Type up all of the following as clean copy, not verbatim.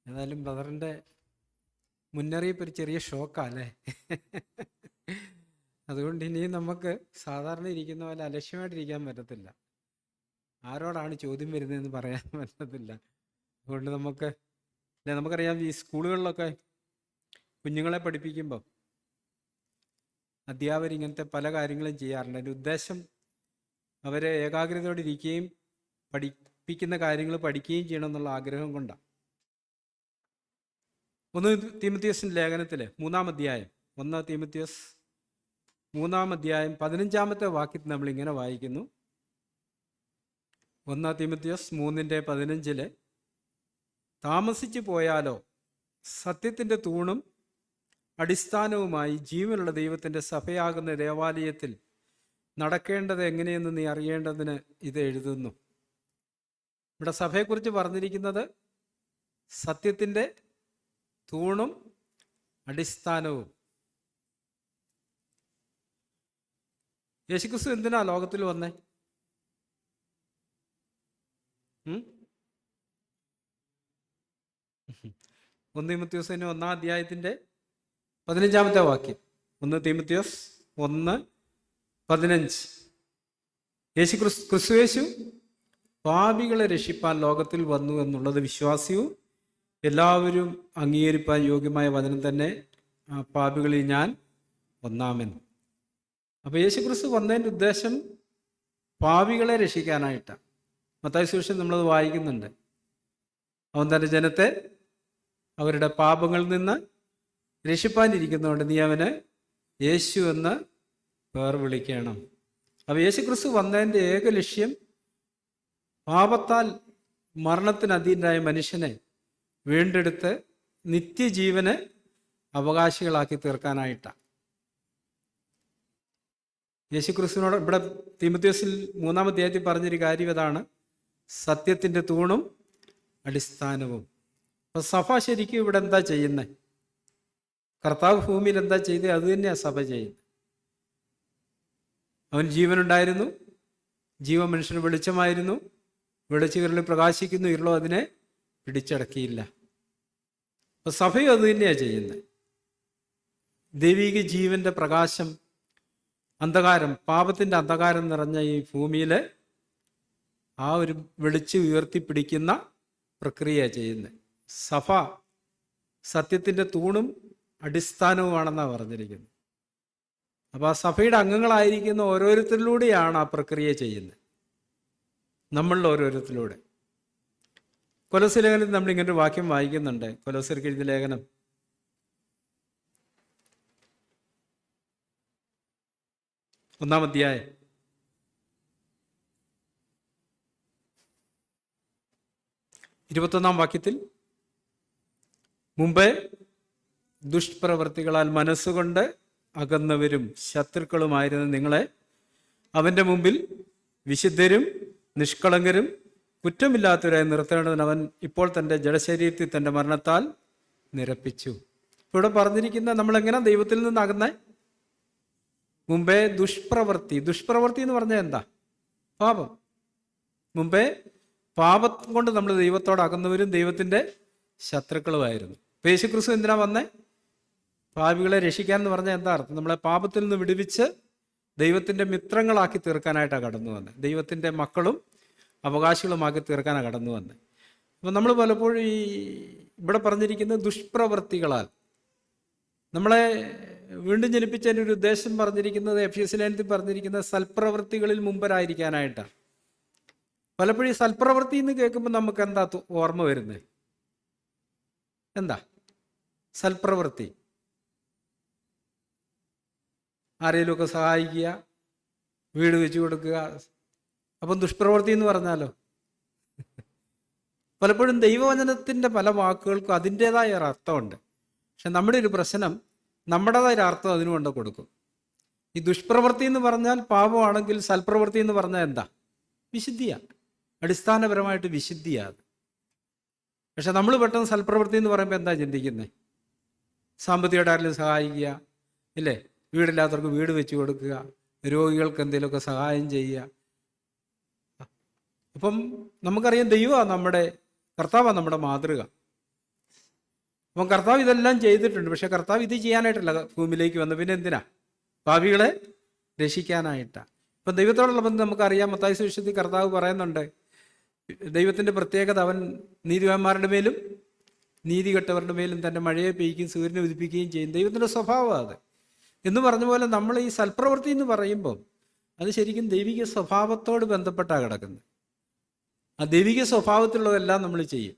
ഏതായാലും ബ്രദറിൻ്റെ മുന്നറിയിപ്പ് ഒരു ചെറിയ ഷോക്കല്ലേ. അതുകൊണ്ട് ഇനിയും നമുക്ക് സാധാരണ ഇരിക്കുന്ന പോലെ അലക്ഷ്യമായിട്ടിരിക്കാൻ പറ്റത്തില്ല. ആരോടാണ് ചോദ്യം വരുന്നതെന്ന് പറയാൻ പറ്റത്തില്ല. അതുകൊണ്ട് നമുക്കറിയാം, ഈ സ്കൂളുകളിലൊക്കെ കുഞ്ഞുങ്ങളെ പഠിപ്പിക്കുമ്പോൾ അധ്യാപകർ ഇങ്ങനത്തെ പല കാര്യങ്ങളും ചെയ്യാറുണ്ട്. അതിൻ്റെ ഉദ്ദേശം അവരെ ഏകാഗ്രതയോടെ ഇരിക്കുകയും പഠിപ്പിക്കുന്ന കാര്യങ്ങൾ പഠിക്കുകയും ചെയ്യണം എന്നുള്ള ആഗ്രഹം കൊണ്ടാണ്. 1 തീമോഥെയോസിൻ്റെ ലേഖനത്തിൽ 3-ാം അധ്യായം 1 തീമോഥെയോസ് 3-ാം അധ്യായം 15-ാമത്തെ വാക്യത്തിൽ നമ്മളിങ്ങനെ വായിക്കുന്നു. 1 തീമോഥെയോസ് 3:15 താമസിച്ചു പോയാലോ സത്യത്തിൻ്റെ തൂണും അടിസ്ഥാനവുമായി ജീവനുള്ള ദൈവത്തിൻ്റെ സഭയാകുന്ന ദേവാലയത്തിൽ നടക്കേണ്ടത് എങ്ങനെയെന്ന് നീ അറിയേണ്ടതിന് ഇത് എഴുതുന്നു. ഇവിടെ സഭയെക്കുറിച്ച് പറഞ്ഞിരിക്കുന്നത് സത്യത്തിൻ്റെ തൂണും അടിസ്ഥാനവും. യേശുക്രിസ്തു എന്തിനാ ലോകത്തിൽ വന്നേ? 1 തീമോഥെയോസ് 1-ാം അധ്യായത്തിൻ്റെ 15-ാമത്തെ വാക്യം. 1 തീമോഥെയോസ് 1:15 ക്രിസ്തു പാപികളെ രക്ഷിപ്പാൻ ലോകത്തിൽ വന്നു എന്നുള്ളത് വിശ്വാസ്യവും എല്ലാവരും അംഗീകരിപ്പാൻ യോഗ്യമായ വചനം തന്നെ. ആ പാപികളിൽ ഞാൻ ഒന്നാമെന്ന്. അപ്പോൾ യേശുക്രിസ്തു വന്നതിൻ്റെ ഉദ്ദേശം പാപികളെ രക്ഷിക്കാനായിട്ടാണ്. മത്തായി സുവിശേഷം നമ്മളത് വായിക്കുന്നുണ്ട്. അവൻ തൻ്റെ ജനത്തെ അവരുടെ പാപങ്ങളിൽ നിന്ന് രക്ഷിപ്പാനിരിക്കുന്നതുകൊണ്ട് നീ അവന് യേശു എന്ന് പേർ വിളിക്കണം. അപ്പോൾ യേശുക്രിസ്തു വന്നതിൻ്റെ ഏക ലക്ഷ്യം പാപത്താൽ മരണത്തിന് അധീനരായ മനുഷ്യനെ വീണ്ടെടുത്ത് നിത്യജീവന് അവകാശികളാക്കി തീർക്കാനായിട്ടാണ്. യേശുക്രിസ്തുവിനോട് ഇവിടെ തീമോഥെയോസിൽ 3-ാം അധ്യായത്തിൽ പറഞ്ഞൊരു കാര്യം അതാണ്, സത്യത്തിൻ്റെ തൂണും അടിസ്ഥാനവും. അപ്പോൾ സഭ ശരിക്കും ഇവിടെ എന്താ ചെയ്യുന്നത്? കർത്താവ് ഭൂമിയിൽ എന്താ ചെയ്തത്? അത് തന്നെയാണ് സഭ ചെയ്യുന്നത്. അവൻ ജീവനുണ്ടായിരുന്നു, ജീവൻ മനുഷ്യന് വെളിച്ചമായിരുന്നു, വെളിച്ചം പ്രകാശിക്കുന്നു, ഇരുളോ അതിനെ പിടിച്ചടക്കിയില്ല. അപ്പോൾ സഭയും അത് തന്നെയാണ് ചെയ്യുന്നത്. ദൈവിക ജീവന്റെ പ്രകാശം അന്ധകാരം, പാപത്തിൻ്റെ അന്ധകാരം നിറഞ്ഞ ഈ ഭൂമിയിൽ ആ ഒരു വെളിച്ചം ഉയർത്തിപ്പിടിക്കുന്ന പ്രക്രിയ ചെയ്യുന്നത്. സഭ സത്യത്തിൻ്റെ തൂണും അടിസ്ഥാനവുമാണെന്നാണ് പറഞ്ഞിരിക്കുന്നത്. അപ്പോൾ ആ സഭയുടെ അംഗങ്ങളായിരിക്കുന്ന ഓരോരുത്തരിലൂടെയാണ് ആ പ്രക്രിയ ചെയ്യുന്നത്, നമ്മളിൽ ഓരോരുത്തരിലൂടെ. കൊലോസ്യ ലേഖനത്തിൽ നമ്മളിങ്ങനൊരു വാക്യം വായിക്കുന്നുണ്ട്. കൊലോസ്യർക്ക് എഴുതിയ ലേഖനം 1-ാം അധ്യായം 21-ാം വാക്യത്തിൽ മുമ്പേ ദുഷ്പ്രവൃത്തികളാൽ മനസ്സുകൊണ്ട് അകന്നവരും ശത്രുക്കളുമായിരുന്ന നിങ്ങളെ അവൻ്റെ മുമ്പിൽ വിശുദ്ധരും നിഷ്കളങ്കരും കുറ്റമില്ലാത്തവരായി നിർത്തേണ്ടതിന് അവൻ ഇപ്പോൾ തൻ്റെ ജഡശരീരത്തിൽ തൻ്റെ മരണത്താൽ നിരപ്പിച്ചു. ഇവിടെ പറഞ്ഞിരിക്കുന്ന നമ്മളെങ്ങനെ ദൈവത്തിൽ നിന്ന് അകന്നേ? മുമ്പേ ദുഷ്പ്രവൃത്തി എന്ന് പറഞ്ഞാൽ എന്താ? പാപം. മുമ്പേ പാപം കൊണ്ട് നമ്മൾ ദൈവത്തോട് അകന്നവരും ദൈവത്തിൻ്റെ ശത്രുക്കളുമായിരുന്നു. യേശുക്രിസ്തു എന്തിനാ വന്നേ? പാപികളെ രക്ഷിക്കാൻ എന്ന് പറഞ്ഞാൽ എന്താ അർത്ഥം? നമ്മളെ പാപത്തിൽ നിന്ന് വിടുവിച്ച് ദൈവത്തിൻ്റെ മിത്രങ്ങളാക്കി തീർക്കാനായിട്ടാണ് കടന്നു വന്നത്. ദൈവത്തിൻ്റെ മക്കളും അവകാശികളുമാക്കി തീർക്കാനാണ് കടന്നു വന്നത്. അപ്പം നമ്മൾ പലപ്പോഴും ഇവിടെ പറഞ്ഞിരിക്കുന്നത് ദുഷ്പ്രവൃത്തികളാൽ നമ്മളെ വീണ്ടും ജനിപ്പിച്ചതിൻ്റെ ഒരു ഉദ്ദേശം പറഞ്ഞിരിക്കുന്നത്, എഫെസ്യ ലേഖനത്തിൽ പറഞ്ഞിരിക്കുന്നത് സൽപ്രവൃത്തികളിൽ മുമ്പരായിരിക്കാനായിട്ടാണ്. പലപ്പോഴും ഈ സൽപ്രവൃത്തി എന്ന് കേൾക്കുമ്പോൾ നമുക്ക് എന്താ ഓർമ്മ വരുന്നത്? എന്താ സൽപ്രവൃത്തി? ആരെങ്കിലുമൊക്കെ സഹായിക്കുക, വീട് വെച്ച് കൊടുക്കുക. അപ്പം ദുഷ്പ്രവൃത്തി എന്ന് പറഞ്ഞാലോ? പലപ്പോഴും ദൈവവചനത്തിൻ്റെ പല വാക്കുകൾക്കും അതിൻ്റെതായ ഒരു അർത്ഥമുണ്ട്. പക്ഷെ നമ്മുടെ ഒരു പ്രശ്നം നമ്മുടേതായ ഒരു അർത്ഥം അതിനു കൊണ്ട് കൊടുക്കും. ഈ ദുഷ്പ്രവൃത്തി എന്ന് പറഞ്ഞാൽ പാപമാണെങ്കിൽ സൽപ്രവൃത്തി എന്ന് പറഞ്ഞാൽ എന്താ? വിശുദ്ധിയാണ്. അടിസ്ഥാനപരമായിട്ട് വിശുദ്ധിയാണ്. പക്ഷെ നമ്മൾ പെട്ടെന്ന് സൽപ്രവൃത്തി എന്ന് പറയുമ്പോൾ എന്താ ചിന്തിക്കുന്നത്? സാമ്പത്തികമായിട്ട് ആരെങ്കിലും സഹായിക്കുക, ഇല്ലേ? വീടില്ലാത്തവർക്ക് വീട് വെച്ച് കൊടുക്കുക, രോഗികൾക്ക് എന്തെങ്കിലുമൊക്കെ സഹായം ചെയ്യുക. അപ്പം നമുക്കറിയാം, ദൈവമാണ് നമ്മുടെ കർത്താവാണ് നമ്മുടെ മാതൃക. അപ്പം കർത്താവ് ഇതെല്ലാം ചെയ്തിട്ടുണ്ട്. പക്ഷെ കർത്താവ് ഇത് ചെയ്യാനായിട്ടല്ല ഭൂമിയിലേക്ക് വന്നത്. പിന്നെ എന്തിനാ? പാപികളെ രക്ഷിക്കാനായിട്ടാണ്. ഇപ്പം ദൈവത്തോടുള്ള ബന്ധം നമുക്കറിയാം. മത്തായി സുവിശേഷത്തിൽ കർത്താവ് പറയുന്നുണ്ട്, ദൈവത്തിൻ്റെ പ്രത്യേകത അവൻ നീതിമാന്മാരുടെ മേലും നീതികെട്ടവരുടെ മേലും തൻ്റെ മഴയെ പെയ്യ്ക്കുകയും സൂര്യനെ ഉദിപ്പിക്കുകയും ചെയ്യും. ദൈവത്തിൻ്റെ സ്വഭാവമാണ് അത്. എന്ന് പറഞ്ഞ പോലെ നമ്മൾ ഈ സൽപ്രവൃത്തി എന്ന് പറയുമ്പം അത് ശരിക്കും ദൈവിക സ്വഭാവത്തോട് ബന്ധപ്പെട്ടാണ് കിടക്കുന്നത്. ആ ദൈവിക സ്വഭാവത്തിലുള്ളതെല്ലാം നമ്മൾ ചെയ്യും.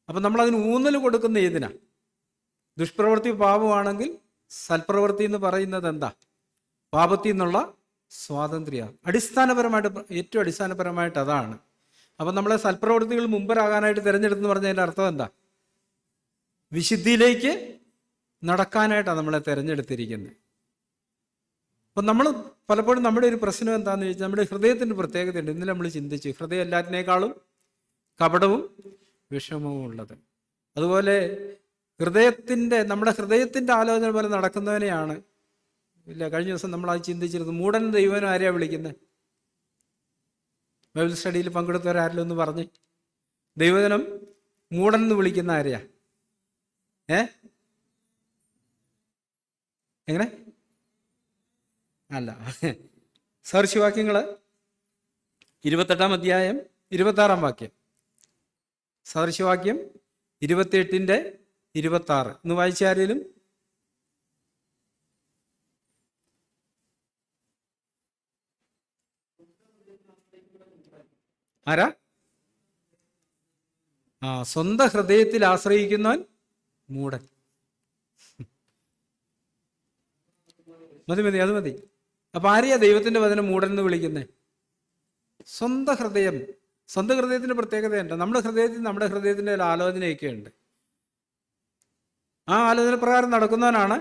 അപ്പം നമ്മളതിന് ഊന്നൽ കൊടുക്കുന്ന ഏതിനാ? ദുഷ്പ്രവൃത്തി പാപമാണെങ്കിൽ സൽപ്രവൃത്തി എന്ന് പറയുന്നത് എന്താ? പാപത്തിൽ നിന്നുള്ള സ്വാതന്ത്ര്യമാണ്. അടിസ്ഥാനപരമായിട്ട്, ഏറ്റവും അടിസ്ഥാനപരമായിട്ട് അതാണ്. അപ്പം നമ്മളെ സൽപ്രവൃത്തികൾ മുമ്പരാകാനായിട്ട് തിരഞ്ഞെടുത്തെന്ന് പറഞ്ഞതിൻ്റെ അർത്ഥം എന്താ? വിശുദ്ധിയിലേക്ക് നടക്കാനായിട്ടാണ് നമ്മളെ തിരഞ്ഞെടുത്തിരിക്കുന്നത്. അപ്പം നമ്മൾ പലപ്പോഴും നമ്മുടെ ഒരു പ്രശ്നം എന്താണെന്ന് ചോദിച്ചാൽ, നമ്മുടെ ഹൃദയത്തിൻ്റെ പ്രത്യേകതയുണ്ട്. ഇന്നലെ നമ്മൾ ചിന്തിച്ചു, ഹൃദയം എല്ലാറ്റിനേക്കാളും കപടവും വിഷമവും ഉള്ളത്. അതുപോലെ നമ്മുടെ ഹൃദയത്തിൻ്റെ ആലോചന പോലെ നടക്കുന്നവനെയാണ് ഇല്ല. കഴിഞ്ഞ ദിവസം നമ്മൾ അത് ചിന്തിച്ചിരുന്നു. മൂടൻ ദൈവനും ആരെയാണ് വിളിക്കുന്നത്? ബൈബിൾ സ്റ്റഡിയിൽ പങ്കെടുത്തവരാരെങ്കിലും ഒന്ന് പറഞ്ഞ്, ദൈവജനം മൂടൻ എന്ന് വിളിക്കുന്ന ആരെയാ? എങ്ങനെ? അല്ല, സാദൃശ്യവാക്യങ്ങൾ 28-ാം അധ്യായം 26-ാം വാക്യം. സാദൃശ്യവാക്യം 28-ന്റെ-26 ഒന്ന് വായിച്ചാരേലും. ആരാ? സ്വന്തം ഹൃദയത്തിൽ ആശ്രയിക്കുന്നവൻ മൂടൻ. മതി, അത് മതി. അപ്പൊ ആരെയാ ദൈവത്തിന്റെ വചനം മൂടൻ എന്ന് വിളിക്കുന്നത്? സ്വന്തം ഹൃദയം. സ്വന്തം ഹൃദയത്തിന്റെ പ്രത്യേകതയുണ്ട്. നമ്മുടെ ഹൃദയത്തിന്റെ ആലോചനയൊക്കെ ഉണ്ട്. ആ ആലോചന പ്രകാരം നടക്കുന്നവനാണ്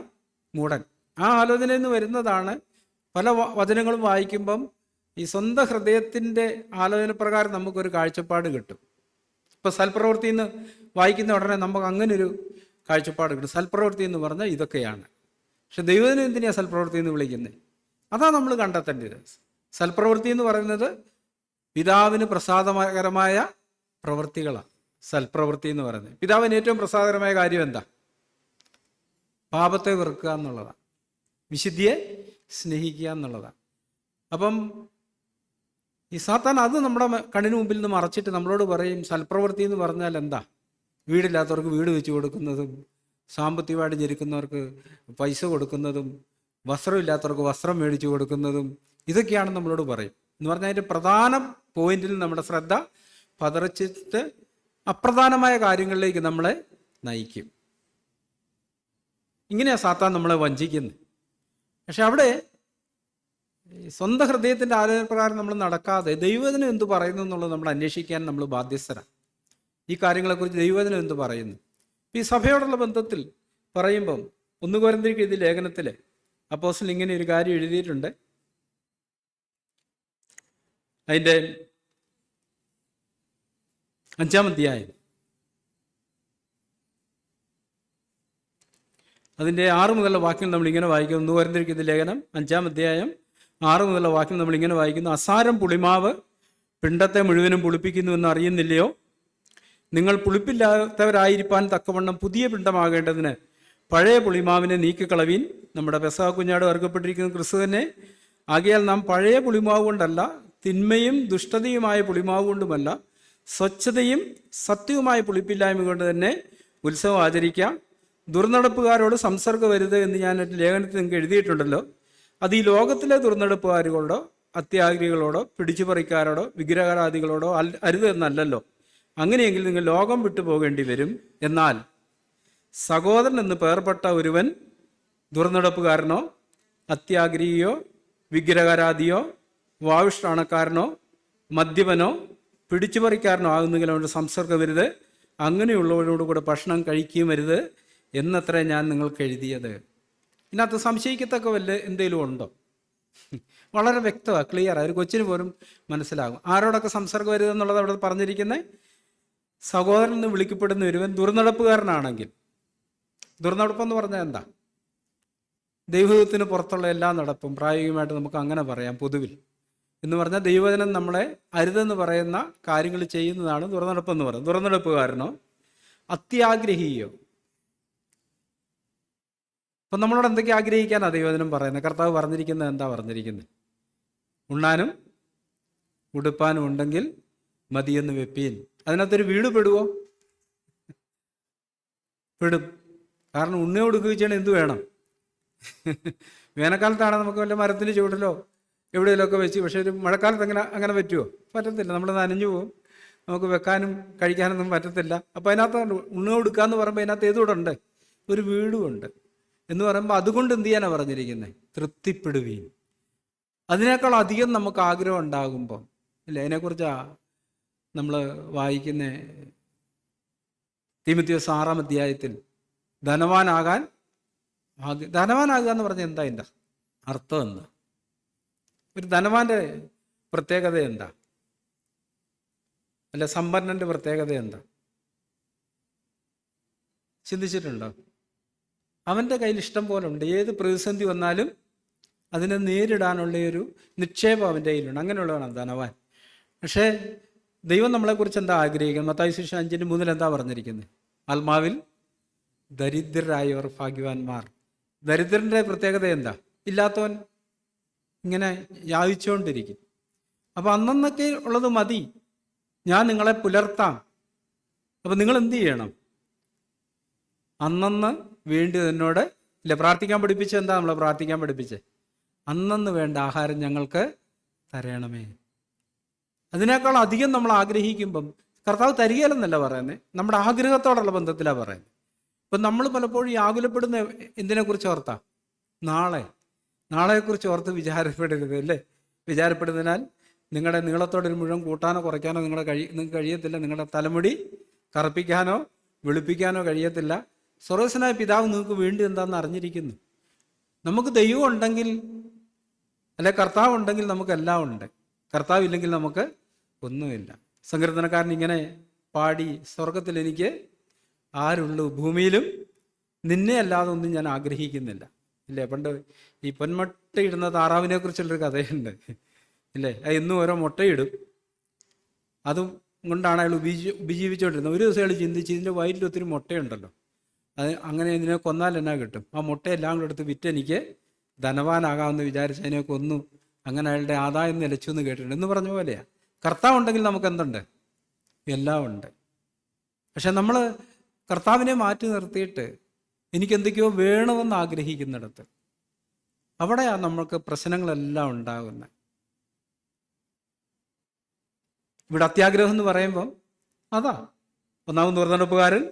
മൂടൻ. ആ ആലോചനയിൽ നിന്ന് വരുന്നതാണ് പല വചനങ്ങളും വായിക്കുമ്പം ഈ സ്വന്തം ഹൃദയത്തിന്റെ ആലോചന പ്രകാരം നമുക്കൊരു കാഴ്ചപ്പാട് കിട്ടും. ഇപ്പൊ സൽപ്രവൃത്തി എന്ന് വായിക്കുന്ന ഉടനെ നമുക്ക് അങ്ങനെ ഒരു കാഴ്ചപ്പാട് കിട്ടും. സൽപ്രവൃത്തി എന്ന് പറഞ്ഞാൽ ഇതൊക്കെയാണ്. പക്ഷെ ദൈവത്തിന് എന്തിനാണ് സൽപ്രവൃത്തി എന്ന് വിളിക്കുന്നത്? അതാ നമ്മൾ കണ്ടെത്തേണ്ടത്. സൽപ്രവൃത്തി എന്ന് പറയുന്നത് പിതാവിന് പ്രസാദകരമായ പ്രവൃത്തികളാണ്. സൽപ്രവൃത്തി എന്ന് പറയുന്നത് പിതാവിന് ഏറ്റവും പ്രസാദകരമായ കാര്യം എന്താ? പാപത്തെ വെറുക്കുക എന്നുള്ളതാണ്. വിശുദ്ധിയെ സ്നേഹിക്കുക എന്നുള്ളതാണ്. അപ്പം ഈ സാത്താൻ അത് നമ്മുടെ കണ്ണിന് മുമ്പിൽ നിന്ന് മറച്ചിട്ട് നമ്മളോട് പറയും, സൽപ്രവൃത്തി എന്ന് പറഞ്ഞാൽ എന്താ? വീടില്ലാത്തവർക്ക് വീട് വെച്ച് കൊടുക്കുന്നതും, സാമ്പത്തികമായിട്ട് ഞെരുക്കുന്നവർക്ക് പൈസ കൊടുക്കുന്നതും, വസ്ത്രമില്ലാത്തവർക്ക് വസ്ത്രം മേടിച്ചു കൊടുക്കുന്നതും, ഇതൊക്കെയാണെന്ന് നമ്മളോട് പറയും. എന്ന് പറഞ്ഞാൽ അതിൻ്റെ പ്രധാന പോയിന്റിൽ നമ്മുടെ ശ്രദ്ധ പതറിച്ചിട്ട് അപ്രധാനമായ കാര്യങ്ങളിലേക്ക് നമ്മളെ നയിക്കും. ഇങ്ങനെയാണ് സാത്താൻ നമ്മളെ വഞ്ചിക്കുന്നത്. പക്ഷെ അവിടെ സ്വന്തം ഹൃദയത്തിൻ്റെ ആലോചന പ്രകാരം നമ്മൾ നടക്കാതെ ദൈവവചനം എന്ത് പറയുന്നു എന്നുള്ളത് നമ്മൾ അന്വേഷിക്കാൻ നമ്മൾ ബാധ്യസ്ഥരാണ്. ഈ കാര്യങ്ങളെക്കുറിച്ച് ദൈവവചനം എന്ത് പറയുന്നു? ഈ സഭയോടുള്ള ബന്ധത്തിൽ പറയുമ്പം 1 കൊരിന്ത്യർക്ക് എഴുതിയ ലേഖനത്തിൽ അപ്പോസ്തലൻ ഇങ്ങനെ ഒരു കാര്യം എഴുതിയിട്ടുണ്ട്. അതിൻ്റെ 5-ാം അധ്യായം അതിൻ്റെ 6 മുതലുള്ള വാക്യം നമ്മളിങ്ങനെ വായിക്കും. 1 കൊരിന്ത്യർക്ക് എഴുതിയ ലേഖനം 5-ാം അധ്യായം 6 മുതലുള്ള വാക്യം നമ്മളിങ്ങനെ വായിക്കുന്നു. അസാരം പുളിമാവ് പിണ്ടത്തെ മുഴുവനും പുളിപ്പിക്കുന്നുവെന്ന് അറിയുന്നില്ലയോ? നിങ്ങൾ പുളിപ്പില്ലാത്തവരായിരിക്കാൻ തക്കവണ്ണം പുതിയ പിണ്ടമാകേണ്ടതിന് പഴയ പുളിമാവിനെ നീക്കിക്കളവീൻ. നമ്മുടെ പെസഹ കുഞ്ഞാട് അറുക്കപ്പെട്ടിരിക്കുന്ന ക്രിസ്തു തന്നെ. ആകയാൽ നാം പഴയ പുളിമാവ് കൊണ്ടല്ല, തിന്മയും ദുഷ്ടതയുമായ പുളിമാവ് കൊണ്ടുമല്ല, സ്വച്ഛതയും സത്യവുമായ പുളിപ്പില്ലായ്മ കൊണ്ട് തന്നെ ഉത്സവം ആചരിക്കാം. ദുർനടപ്പുകാരോട് സംസർഗം വരുത് എന്ന് ഞാൻ ലേഖനത്തിൽ നിങ്ങൾക്ക് എഴുതിയിട്ടുണ്ടല്ലോ. അത് ഈ ലോകത്തിലെ ദുർനടപ്പുകാരോടോ അത്യാഗ്രഹികളോടോ പിടിച്ചുപറിക്കാരോടോ വിഗ്രഹാരാധികളോടോ അരുത് എന്നല്ലല്ലോ. അങ്ങനെയെങ്കിൽ നിങ്ങൾ ലോകം വിട്ടു പോകേണ്ടി വരും. എന്നാൽ സഹോദരൻ എന്ന് പേർപ്പെട്ട ഒരുവൻ ദുർനടപ്പുകാരനോ അത്യാഗ്രഹിയോ വിഗ്രഹാരാധിയോ വാവിഷ്ഠാണക്കാരനോ മദ്യപനോ പിടിച്ചുപറിക്കാരനോ ആകുന്നെങ്കിൽ അവൻ്റെ സംസർഗം വരുത്. അങ്ങനെയുള്ളവരോട് കൂടെ ഭക്ഷണം കഴിക്കുകയും വരുത് എന്നത്രേ ഞാൻ നിങ്ങൾക്ക് എഴുതിയത്. ഇതിനകത്ത് സംശയിക്കത്തക്ക എന്തെങ്കിലും ഉണ്ടോ? വളരെ വ്യക്തമാണ്, ക്ലിയറാണ്. ഒരു കൊച്ചിന് പോലും മനസ്സിലാകും ആരോടൊക്കെ സംസർഗം വരുതെന്നുള്ളത് അവിടെ പറഞ്ഞിരിക്കുന്നത്. സഹോദരൻ എന്ന് വിളിക്കപ്പെടുന്ന ഒരുവൻ ദുർനടപ്പുകാരനാണെങ്കിൽ, ദുർനടപ്പെന്ന് പറഞ്ഞാൽ എന്താ? ദൈവത്തിന് പുറത്തുള്ള എല്ലാ നടപ്പും പ്രായോഗികമായിട്ട് നമുക്ക് അങ്ങനെ പറയാം. പൊതുവിൽ എന്ന് പറഞ്ഞാൽ ദൈവജനം നമ്മളെ അരുതെന്ന് പറയുന്ന കാര്യങ്ങൾ ചെയ്യുന്നതാണ് ദുർനടപ്പെന്ന് പറയുന്നത്. ദുർനടപ്പുകാരനോ അത്യാഗ്രഹിയോ. അപ്പം നമ്മളോട് എന്തൊക്കെ ആഗ്രഹിക്കാനാണ് ദൈവവചനം പറയുന്നത്? കർത്താവ് പറഞ്ഞിരിക്കുന്നത് എന്താ പറഞ്ഞിരിക്കുന്നത്? ഉണ്ണാനും ഉടുപ്പാനും ഉണ്ടെങ്കിൽ മതിയെന്ന് വെപ്പീൻ. അതിനകത്തൊരു വീട് പെടുവോ? പെടും. കാരണം ഉണ്ണ ഉടുക്കുകയാണ് എന്ത് വേണം? വേനൽക്കാലത്താണ് നമുക്ക് വല്ല മരത്തിൻ്റെ ചുവട്ടിലോ എവിടെയെങ്കിലുമൊക്കെ വെച്ച്. പക്ഷേ ഒരു മഴക്കാലത്ത് അങ്ങനെ പറ്റുമോ? പറ്റത്തില്ല. നമ്മൾ നനഞ്ഞു പോകും. നമുക്ക് വെക്കാനും കഴിക്കാനൊന്നും പറ്റത്തില്ല. അപ്പോൾ അതിനകത്ത് ഉണ്ണ കൊടുക്കാന്ന് പറയുമ്പോൾ അതിനകത്ത് ഏതുകൂടെ ഉണ്ട്? ഒരു വീടുമുണ്ട് എന്ന് പറയുമ്പോൾ അതുകൊണ്ട് എന്ത് ചെയ്യാനാണ് പറഞ്ഞിരിക്കുന്നത്? തൃപ്തിപ്പെടുവീൻ. അതിനേക്കാൾ അധികം നമുക്ക് ആഗ്രഹം ഉണ്ടാകുമ്പോൾ ഇല്ലേ, അതിനെക്കുറിച്ചാണ് നമ്മൾ വായിക്കുന്ന തീമോഥെയോസ് 6-ാം അധ്യായത്തിൽ ധനവാനാകുക എന്ന് പറഞ്ഞാൽ എന്താ അതിൻ്റെ അർത്ഥം? എന്താ ഒരു ധനവാന്റെ പ്രത്യേകത? എന്താ അല്ല സമ്പന്നന്റെ പ്രത്യേകത എന്താ? ചിന്തിച്ചിട്ടുണ്ടോ? അവൻ്റെ കയ്യിൽ ഇഷ്ടം പോലെ ഉണ്ട്. ഏത് പ്രതിസന്ധി വന്നാലും അതിനെ നേരിടാനുള്ള ഒരു നിക്ഷേപം അവൻ്റെ കയ്യിലുണ്ട്. അങ്ങനെയുള്ളതാണ് ധനവാൻ. പക്ഷേ ദൈവം നമ്മളെക്കുറിച്ച് എന്താ ആഗ്രഹിക്കുന്നത്? മത്തായി സുവിശേഷം 5:3 എന്താ പറഞ്ഞിരിക്കുന്നത്? ആത്മാവിൽ ദരിദ്രരായവർ ഭാഗ്യവാന്മാർ. ദരിദ്രൻ്റെ പ്രത്യേകത എന്താ? ഇല്ലാത്തവൻ ഇങ്ങനെ യാചിച്ചുകൊണ്ടിരിക്കും. അപ്പം അന്നൊക്കെ ഉള്ളത് മതി, ഞാൻ നിങ്ങളെ പുലർത്താം. അപ്പം നിങ്ങൾ എന്ത് ചെയ്യണം? അന്നന്ന് വേണ്ടി എന്നോട് ഇല്ല പ്രാർത്ഥിക്കാൻ പഠിപ്പിച്ചത് എന്താ? നമ്മളെ പ്രാർത്ഥിക്കാൻ പഠിപ്പിച്ചേ അന്നന്ന് വേണ്ട ആഹാരം ഞങ്ങൾക്ക് തരണമേ. അതിനേക്കാൾ അധികം നമ്മൾ ആഗ്രഹിക്കുമ്പം കർത്താവ് തരികയില്ലെന്നല്ല പറയുന്നത്, നമ്മുടെ ആഗ്രഹത്തോടുള്ള ബന്ധത്തിലാണ് പറയുന്നത്. ഇപ്പം നമ്മൾ പലപ്പോഴും ഈ ആകുലപ്പെടുന്ന എന്തിനെക്കുറിച്ച് ഓർത്താ? നാളെക്കുറിച്ച് ഓർത്ത് വിചാരപ്പെടരുത് അല്ലേ? വിചാരപ്പെടുന്നതിനാൽ നിങ്ങളുടെ നീളത്തോടൊരു മുഴുവൻ കൂട്ടാനോ കുറയ്ക്കാനോ നിങ്ങൾക്ക് കഴിയത്തില്ല. നിങ്ങളുടെ തലമുടി കറുപ്പിക്കാനോ വെളുപ്പിക്കാനോ കഴിയത്തില്ല. സ്വർഗ്ഗസ്ഥനായ പിതാവ് നിങ്ങൾക്ക് വേണ്ടി എന്താണെന്ന് അറിഞ്ഞിരിക്കുന്നു. നമുക്ക് ദൈവം ഉണ്ടെങ്കിൽ അല്ലെ കർത്താവ് ഉണ്ടെങ്കിൽ നമുക്കെല്ലാം ഉണ്ട്. കർത്താവ് ഇല്ലെങ്കിൽ നമുക്ക് ഒന്നുമില്ല. സങ്കീർത്തനക്കാരൻ ഇങ്ങനെ പാടി, സ്വർഗത്തിൽ എനിക്ക് ആരുള്ളൂ, ഭൂമിയിലും നിന്നെ അല്ലാതെ ഒന്നും ഞാൻ ആഗ്രഹിക്കുന്നില്ല. ഇല്ലേ, പണ്ട് ഈ പൊന്മുട്ടയിടുന്ന താറാവിനെ കുറിച്ചുള്ളൊരു കഥയുണ്ട് ഇല്ലേ. എന്നും ഓരോ മുട്ടയിടും. അതും കൊണ്ടാണ് അയാൾ ഉപജീവിച്ചുകൊണ്ടിരുന്നത്. ഒരു ദിവസം അയാൾ ചിന്തിച്ച്, ഇതിൻ്റെ വയറ്റിൽ ഒത്തിരി മുട്ടയുണ്ടല്ലോ, അങ്ങനെ ഇതിനെ കൊന്നാൽ എന്നാ കിട്ടും? ആ മുട്ടയെല്ലാം കൂടെ എടുത്ത് വിറ്റ് എനിക്ക് ധനവാനാകാമെന്ന് വിചാരിച്ച് അതിനെ കൊന്നു. അങ്ങനെ അയാളുടെ ആദായം നിലച്ചു എന്ന് കേട്ടിട്ടുണ്ട്. എന്ന് പറഞ്ഞ പോലെയാണ് കർത്താവ് ഉണ്ടെങ്കിൽ നമുക്ക് എന്തുണ്ട്? എല്ലാം ഉണ്ട്. പക്ഷെ നമ്മൾ കർത്താവിനെ മാറ്റി നിർത്തിയിട്ട് എനിക്കെന്തൊക്കെയോ വേണമെന്ന് ആഗ്രഹിക്കുന്നിടത്ത് അവിടെയാണ് നമ്മൾക്ക് പ്രശ്നങ്ങളെല്ലാം ഉണ്ടാകുന്നത്. ഇവിടെ അത്യാഗ്രഹം എന്ന് പറയുമ്പം അതാ. ഒന്നാമത് ദുർനടപ്പുകാരൻ,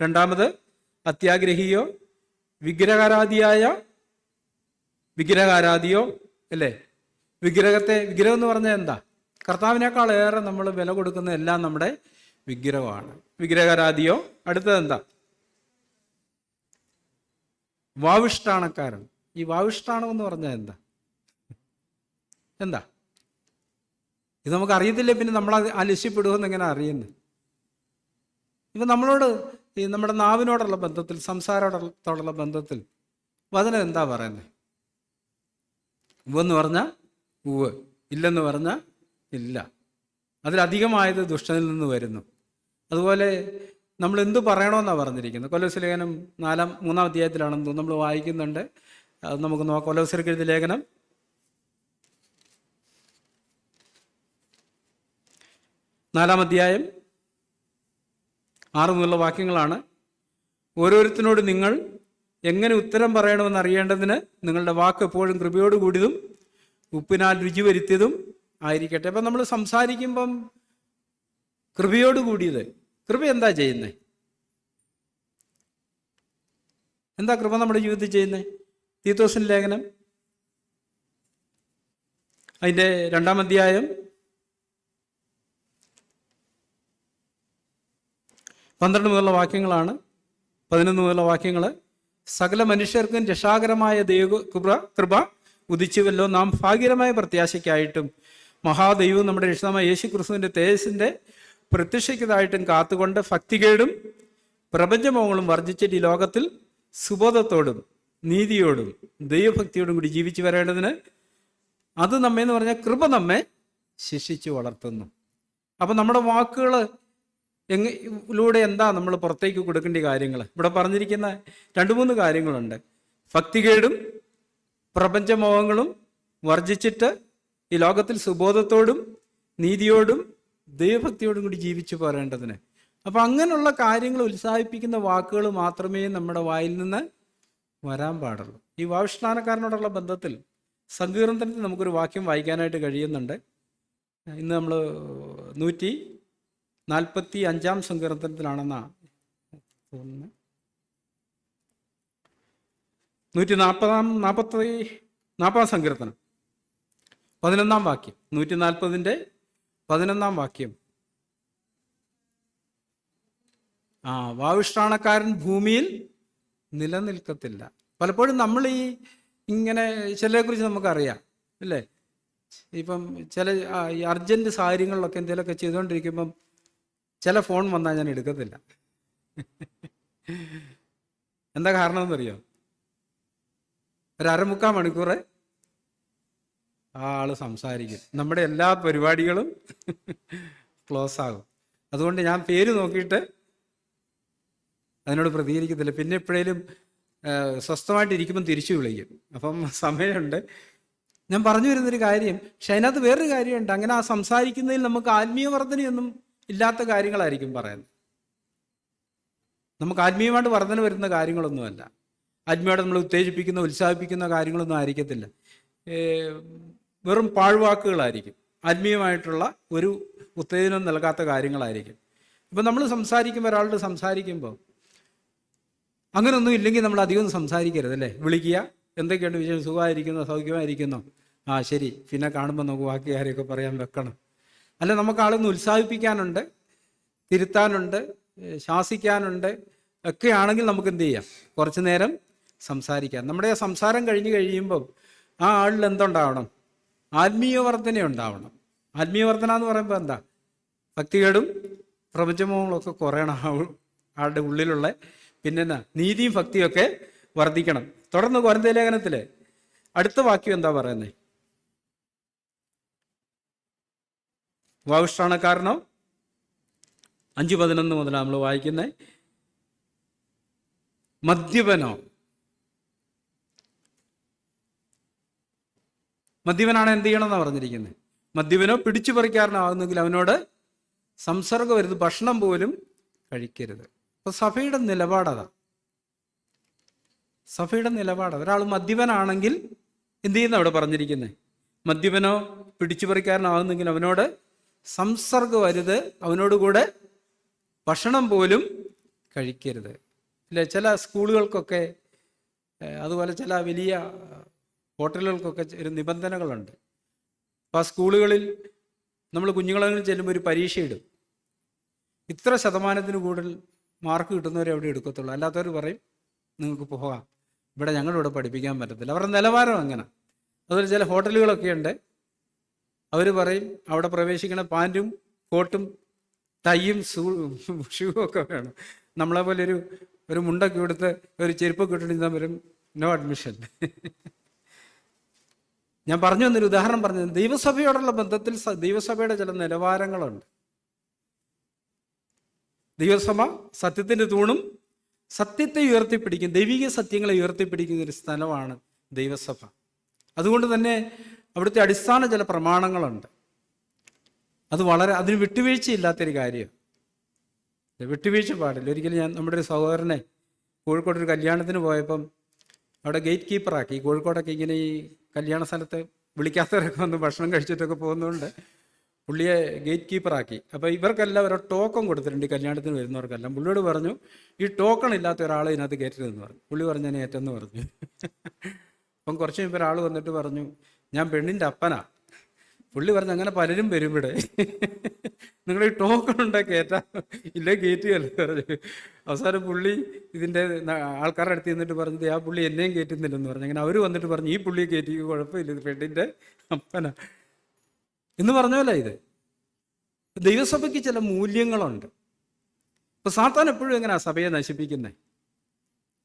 രണ്ടാമത് അത്യാഗ്രഹിയോ വിഗ്രഹാരാധിയോ അല്ലേ. വിഗ്രഹം എന്ന് പറഞ്ഞാൽ എന്താ? കർത്താവിനേക്കാൾ ഏറെ നമ്മൾ വില കൊടുക്കുന്ന എല്ലാം നമ്മുടെ വിഗ്രഹമാണ്. വിഗ്രഹാരാധിയോ. അടുത്തത് എന്താ? വാവിഷ്ഠാണക്കാരൻ. ഈ വാവിഷ്ഠാണം എന്ന് പറഞ്ഞാൽ എന്താ? ഇത് നമുക്ക് അറിയത്തില്ല. പിന്നെ നമ്മൾ അലസ്യപ്പെടുമെന്ന് എങ്ങനെ അറിയുന്നത്? ഇപ്പം നമ്മളോട് ഈ നമ്മുടെ നാവിനോടുള്ള ബന്ധത്തിൽ, സംസാരത്തോടുള്ള ബന്ധത്തിൽ വചനം എന്താ പറയുന്നത്? ഉവെന്ന് പറഞ്ഞാൽ ഉവ്, ഇല്ലെന്ന് പറഞ്ഞാൽ ഇല്ല. അതിലധികമായത് ദുഷ്ടനിൽ നിന്ന് വരുന്നു. അതുപോലെ നമ്മൾ എന്ത് പറയണമെന്നാണ് പറഞ്ഞിരിക്കുന്നത്? കൊലോസ്യ ലേഖനം 3-ാം അധ്യായത്തിലാണെന്ന് തോന്നുന്നു നമ്മൾ വായിക്കുന്നുണ്ട്. അത് നമുക്ക് നോക്കാം. കൊലോസ്യർക്ക് എഴുതിയ ലേഖനം 4-ാം അധ്യായം 6 മുതലുള്ള വാക്യങ്ങളാണ്. ഓരോരുത്തരോട് നിങ്ങൾ എങ്ങനെ ഉത്തരം പറയണമെന്ന് അറിയേണ്ടതിന് നിങ്ങളുടെ വാക്ക് എപ്പോഴും കൃപയോട് കൂടിയതും ഉപ്പിനാൽ രുചി വരുത്തിയതും ആയിരിക്കട്ടെ. അപ്പം നമ്മൾ സംസാരിക്കുമ്പം കൃപയോട് കൂടിയത്. കൃപ എന്താ ചെയ്യുന്നത്? എന്താ കൃപ നമ്മുടെ ജീവിതത്തിൽ ചെയ്യുന്നത്? തീത്തോസിന്റെ ലേഖനം അതിൻ്റെ 2-ാം അധ്യായം 12 മുതലുള്ള വാക്യങ്ങളാണ്. 11 മുതലുള്ള വാക്യങ്ങൾ. സകല മനുഷ്യർക്കും രക്ഷാകരമായ കൃപ ഉദിച്ചുവല്ലോ, നാം ഭാഗ്യകരമായ പ്രത്യാശയ്ക്കായിട്ടും മഹാദൈവവും നമ്മുടെ രക്ഷിതാവായ യേശു ക്രിസ്തുവിൻ്റെ തേജസ്സിൻ്റെ പ്രത്യക്ഷയ്ക്കതായിട്ടും കാത്തുകൊണ്ട് ഭക്തികേടും പ്രപഞ്ചമോഹങ്ങളും വർജിച്ചിട്ട് ഈ ലോകത്തിൽ സുബോധത്തോടും നീതിയോടും ദൈവഭക്തിയോടും കൂടി ജീവിച്ചു വരേണ്ടതിന് അത് നമ്മെ എന്ന് പറഞ്ഞാൽ കൃപ നമ്മെ ശിക്ഷിച്ചു വളർത്തുന്നു. അപ്പം നമ്മുടെ വാക്കുകൾ ലൂടെ എന്താ നമ്മൾ പുറത്തേക്ക് കൊടുക്കേണ്ട കാര്യങ്ങൾ? ഇവിടെ പറഞ്ഞിരിക്കുന്ന 2-3 കാര്യങ്ങളുണ്ട്. ഭക്തികേടും പ്രപഞ്ചമോഹങ്ങളും വർജിച്ചിട്ട് ഈ ലോകത്തിൽ സുബോധത്തോടും നീതിയോടും ദൈവഭക്തിയോടും കൂടി ജീവിച്ചു പോരേണ്ടതിന്. അപ്പം അങ്ങനെയുള്ള കാര്യങ്ങൾ ഉത്സാഹിപ്പിക്കുന്ന വാക്കുകൾ മാത്രമേ നമ്മുടെ വായിൽ നിന്ന് വരാൻ പാടുള്ളൂ. ഈ വാവിഷ്ഠാനക്കാരനോടുള്ള ബന്ധത്തിൽ സങ്കീർത്തനത്തിൽ നമുക്കൊരു വാക്യം വായിക്കാനായിട്ട് കഴിയുന്നുണ്ട്. ഇന്ന് നമ്മൾ 145 സങ്കീർത്തനത്തിലാണെന്നാ തോന്നുന്നു. 140 സങ്കീർത്തനം 11 വാക്യം, 140 11 വാക്യം. വാവിഷ്ഠാനക്കാരൻ ഭൂമിയിൽ നിലനിൽക്കത്തില്ല. പലപ്പോഴും നമ്മൾ ഇങ്ങനെ ചിലരെക്കുറിച്ച് നമുക്കറിയാം അല്ലേ? ഇപ്പം ചില ഈ അർജൻറ്റ് സാഹചര്യങ്ങളിലൊക്കെ എന്തെങ്കിലുമൊക്കെ ചെയ്തുകൊണ്ടിരിക്കുമ്പം ചില ഫോൺ വന്നാൽ ഞാൻ എടുക്കത്തില്ല. എന്താ കാരണം എന്നറിയോ? ഒരു 1/4 മണിക്കൂർ ആ ആള് സംസാരിക്കും, നമ്മുടെ എല്ലാ പരിപാടികളും ക്ലോസ് ആകും. അതുകൊണ്ട് ഞാൻ പേര് നോക്കിയിട്ട് അതിനോട് പ്രതികരിക്കത്തില്ല. പിന്നെ എപ്പോഴേലും സ്വസ്ഥമായിട്ടിരിക്കുമ്പം തിരിച്ചു വിളിക്കും. അപ്പം സമയമുണ്ട്. ഞാൻ പറഞ്ഞു വരുന്നൊരു കാര്യം, പക്ഷെ അതിനകത്ത് വേറൊരു കാര്യമുണ്ട്. അങ്ങനെ ആ സംസാരിക്കുന്നതിൽ നമുക്ക് ആത്മീയ വർധനയൊന്നും ഇല്ലാത്ത കാര്യങ്ങളായിരിക്കും പറയുന്നത്. നമുക്ക് ആത്മീയമായിട്ട് വർധന വരുന്ന കാര്യങ്ങളൊന്നുമല്ല. ആത്മീയമായിട്ട് നമ്മൾ ഉത്തേജിപ്പിക്കുന്ന ഉത്സാഹിപ്പിക്കുന്ന കാര്യങ്ങളൊന്നും ആയിരിക്കത്തില്ല. വെറും പാഴ്വാക്കുകളായിരിക്കും. ആത്മീയമായിട്ടുള്ള ഒരു ഉത്തേജനം നൽകാത്ത കാര്യങ്ങളായിരിക്കും. ഇപ്പം നമ്മൾ സംസാരിക്കുമ്പോൾ, ഒരാളോട് സംസാരിക്കുമ്പോൾ അങ്ങനെയൊന്നും ഇല്ലെങ്കിൽ നമ്മൾ അധികം ഒന്നും സംസാരിക്കരുത് അല്ലേ? വിളിക്കുക, എന്തൊക്കെയുണ്ട് വിഷയം, സുഖമായിരിക്കുന്നോ, സൗഖ്യമായിരിക്കുന്നോ, ശരി, പിന്നെ കാണുമ്പോൾ നമുക്ക് ബാക്കി കാര്യമൊക്കെ പറയാൻ വെക്കണം. അല്ല, നമുക്ക് ആളൊന്ന് ഉത്സാഹിപ്പിക്കാനുണ്ട്, തിരുത്താനുണ്ട്, ശാസിക്കാനുണ്ട് ഒക്കെ ആണെങ്കിൽ നമുക്ക് എന്ത് ചെയ്യാം? കുറച്ച് നേരം സംസാരിക്കാം. നമ്മുടെ ആ സംസാരം കഴിഞ്ഞ് കഴിയുമ്പോൾ ആ ആളിൽ എന്തുണ്ടാവണം? ആത്മീയവർദ്ധന ഉണ്ടാവണം. ആത്മീയവർദ്ധന എന്ന് പറയുമ്പോൾ എന്താ? ഭക്തികേടും പ്രപഞ്ചമോഹങ്ങളൊക്കെ കുറയണം ആളുടെ ഉള്ളിലുള്ള. പിന്നെ നീതിയും ഭക്തിയൊക്കെ വർദ്ധിക്കണം. തുടർന്ന് കൊരിന്ത്യർ ലേഖനത്തില് അടുത്ത വാക്യം എന്താ പറയുന്നത്? വാവിഷ്ഠാനക്കാരനോ 5:11 മുതൽ നമ്മൾ വായിക്കുന്നത്. മദ്യപനാണ് എന്ത് ചെയ്യണമെന്നാണ് പറഞ്ഞിരിക്കുന്നത്? മദ്യപനോ പിടിച്ചു പറിക്കാരനാകുന്നെങ്കിൽ അവനോട് സംസർഗം വരുത്, ഭക്ഷണം പോലും കഴിക്കരുത്. അപ്പൊ സഭയുടെ നിലപാടതാ. സഭയുടെ നിലപാട് ഒരാൾ മദ്യപനാണെങ്കിൽ എന്ത് ചെയ്യുന്ന അവിടെ പറഞ്ഞിരിക്കുന്നത്? മദ്യപനോ പിടിച്ചുപറിക്കാരനാകുന്നെങ്കിൽ അവനോട് സംസർഗം വരുത്, അവനോടുകൂടെ ഭക്ഷണം പോലും കഴിക്കരുത്. അല്ലെ? ചില സ്കൂളുകൾക്കൊക്കെ അതുപോലെ ചില വലിയ ഹോട്ടലുകൾക്കൊക്കെ ഒരു നിബന്ധനകളുണ്ട്. അപ്പോൾ ആ സ്കൂളുകളിൽ നമ്മൾ കുഞ്ഞുങ്ങളെ ചെല്ലുമ്പോൾ ഒരു പരീക്ഷ ഇടും. ഇത്ര ശതമാനത്തിന് കൂടുതൽ മാർക്ക് കിട്ടുന്നവരെ അവിടെ എടുക്കത്തുള്ളൂ, അല്ലാത്തവർ പറയും നിങ്ങൾക്ക് പോകാം, ഇവിടെ ഞങ്ങളിവിടെ പഠിപ്പിക്കാൻ പറ്റത്തില്ല. അവരുടെ നിലവാരം അങ്ങനെ. അതുപോലെ ചില ഹോട്ടലുകളൊക്കെ ഉണ്ട്, അവർ പറയും അവിടെ പ്രവേശിക്കണ പാൻറ്റും കോട്ടും ടൈയും ഷൂ ഒക്കെ വേണം. നമ്മളെ പോലെ ഒരു മുണ്ടൊക്കെ എടുത്ത് ഒരു ചെരുപ്പൊക്കെ ഇട്ടിട്ട് വരും, നോ അഡ്മിഷൻ. ഞാൻ പറഞ്ഞു വന്നൊരു ഉദാഹരണം പറഞ്ഞത്, ദൈവസഭയോടുള്ള ബന്ധത്തിൽ ദൈവസഭയുടെ ചില നിലവാരങ്ങളുണ്ട്. ദൈവസഭ സത്യത്തിൻ്റെ തൂണും സത്യത്തെ ഉയർത്തിപ്പിടിക്കും, ദൈവിക സത്യങ്ങളെ ഉയർത്തിപ്പിടിക്കുന്ന ഒരു സ്ഥലമാണ് ദൈവസഭ. അതുകൊണ്ട് തന്നെ അവിടുത്തെ അടിസ്ഥാന ചില പ്രമാണങ്ങളുണ്ട്. അത് അതിന് വിട്ടുവീഴ്ചയില്ലാത്തൊരു കാര്യമാണ്. വിട്ടുവീഴ്ച പാടില്ല. ഒരിക്കലും ഞാൻ നമ്മുടെ ഒരു സഹോദരനെ കോഴിക്കോട്ടൊരു കല്യാണത്തിന് പോയപ്പം അവിടെ ഗേറ്റ് കീപ്പറാക്കി. കോഴിക്കോടൊക്കെ ഇങ്ങനെ ഈ കല്യാണ സ്ഥലത്ത് വിളിക്കാത്തവരൊക്കെ വന്ന് ഭക്ഷണം കഴിച്ചിട്ടൊക്കെ പോകുന്നതുകൊണ്ട് പുള്ളിയെ ഗേറ്റ് കീപ്പറാക്കി. അപ്പോൾ ഇവർക്കെല്ലാം ഒരു ടോക്കൺ കൊടുത്തിട്ടുണ്ട് ഈ കല്യാണത്തിന് വരുന്നവർക്കെല്ലാം. പുള്ളിയോട് പറഞ്ഞു, ഈ ടോക്കൺ ഇല്ലാത്ത ഒരാളെ ഇതിനകത്ത് കയറ്റരുതെന്ന് പറഞ്ഞു. പുള്ളി പറഞ്ഞു ഞാൻ ഏറ്റെന്ന് പറഞ്ഞു. അപ്പം കുറച്ച് മുമ്പ് ഒരാൾ വന്നിട്ട് പറഞ്ഞു ഞാൻ പെണ്ണിൻ്റെ അപ്പനാ. പുള്ളി പറഞ്ഞു അങ്ങനെ പലരും വരും ഇവിടെ, നിങ്ങൾ ഈ ടോക്കൺ ഉണ്ടാ കയറ്റാ, ഇല്ലേ കയറ്റുകയല്ലേ പറഞ്ഞു. അവസാനം പുള്ളി ഇതിൻ്റെ ആൾക്കാരുടെ അടുത്ത് നിന്നിട്ട് പറഞ്ഞത് ആ പുള്ളി എന്നെയും കയറ്റുന്നില്ലെന്ന് പറഞ്ഞു. അങ്ങനെ അവർ വന്നിട്ട് പറഞ്ഞു ഈ പുള്ളിയെ കയറ്റിക്ക് കുഴപ്പമില്ല, ഇത് പെണ്ണിൻ്റെ അപ്പനാ എന്ന് പറഞ്ഞ ഇത്. ദൈവസഭയ്ക്ക് ചില മൂല്യങ്ങളുണ്ട്. ഇപ്പൊ സാത്താൻ എപ്പോഴും എങ്ങനെയാ സഭയെ നശിപ്പിക്കുന്നത്?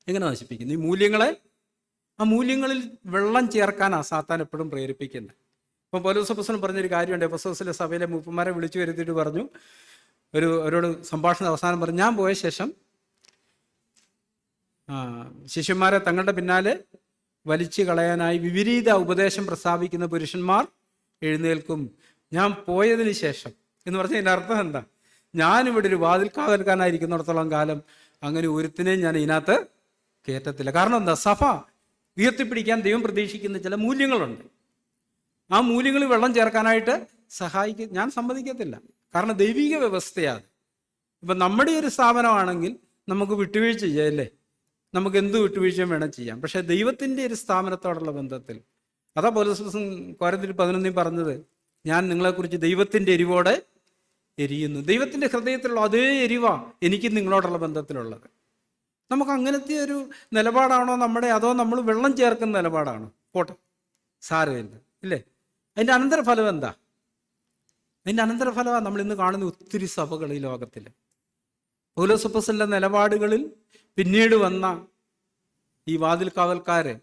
എങ്ങനെ നശിപ്പിക്കുന്നത്? ഈ മൂല്യങ്ങളെ, ആ മൂല്യങ്ങളിൽ വെള്ളം ചേർക്കാനാ സാത്താൻ എപ്പോഴും പ്രേരിപ്പിക്കുന്നത്. ഇപ്പം പൗലോസ് അപ്പോസ്തലൻ പറഞ്ഞൊരു കാര്യമുണ്ട്. എഫെസോസിലെ സഭയിലെ മൂപ്പന്മാരെ വിളിച്ചു വരുത്തിയിട്ട് പറഞ്ഞു, അവരോട് സംഭാഷണ അവസാനം പറഞ്ഞു, ഞാൻ പോയ ശേഷം ശിഷ്യന്മാരെ തങ്ങളുടെ പിന്നാലെ വലിച്ചു കളയാനായി വിപരീത ഉപദേശം പ്രസ്താവിക്കുന്ന പുരുഷന്മാർ എഴുന്നേൽക്കും. ഞാൻ പോയതിന് ശേഷം എന്ന് പറഞ്ഞാൽ ഇതിൻ്റെ അർത്ഥം എന്താ? ഞാനിവിടെ ഒരു വാതിൽ കാവൽക്കാരനായിരിക്കുന്നിടത്തോളം കാലം അങ്ങനെ ഒരുത്തിനെയും ഞാൻ ഇതിനകത്ത് കയറ്റത്തില്ല. കാരണം എന്താ? സഭ ഉയർത്തിപ്പിടിക്കാൻ ദൈവം പ്രതീക്ഷിക്കുന്ന ചില മൂല്യങ്ങളുണ്ട്. ആ മൂല്യങ്ങൾ വെള്ളം ചേർക്കാനായിട്ട് ഞാൻ സമ്മതിക്കത്തില്ല. കാരണം ദൈവിക വ്യവസ്ഥയാണ്. ഇപ്പം നമ്മുടെ ഒരു സ്ഥാപനമാണെങ്കിൽ നമുക്ക് വിട്ടുവീഴ്ച ചെയ്യാം, അല്ലേ? നമുക്ക് എന്ത് വിട്ടുവീഴ്ചയും വേണം ചെയ്യാം. പക്ഷേ ദൈവത്തിൻ്റെ ഒരു സ്ഥാപനത്തോടുള്ള ബന്ധത്തിൽ, അതാ പൗലോസ് കൊരിന്ത്യർ 11 പറഞ്ഞത്, ഞാൻ നിങ്ങളെക്കുറിച്ച് ദൈവത്തിൻ്റെ എരിവോടെ എരിയുന്നു. ദൈവത്തിൻ്റെ ഹൃദയത്തിലുള്ള അതേ എരിവാ എനിക്ക് നിങ്ങളോടുള്ള ബന്ധത്തിലുള്ളത്. നമുക്ക് അങ്ങനത്തെ ഒരു നിലപാടാണോ നമ്മുടെ, അതോ നമ്മൾ വെള്ളം ചേർക്കുന്ന നിലപാടാണോ? പോട്ടെ, സാരമില്ല, ഇല്ലേ? അതിൻ്റെ അനന്തരഫലം എന്താ? അതിൻ്റെ അനന്തരഫലമാണ് നമ്മൾ ഇന്ന് കാണുന്ന ഒത്തിരി സഭകൾ ഈ ലോകത്തിൽ. പൗലോസ് അപ്പോസ്തലന്റെ നിലപാടുകളിൽ പിന്നീട് വന്ന ഈ വാതിൽ കാവൽക്കാരെ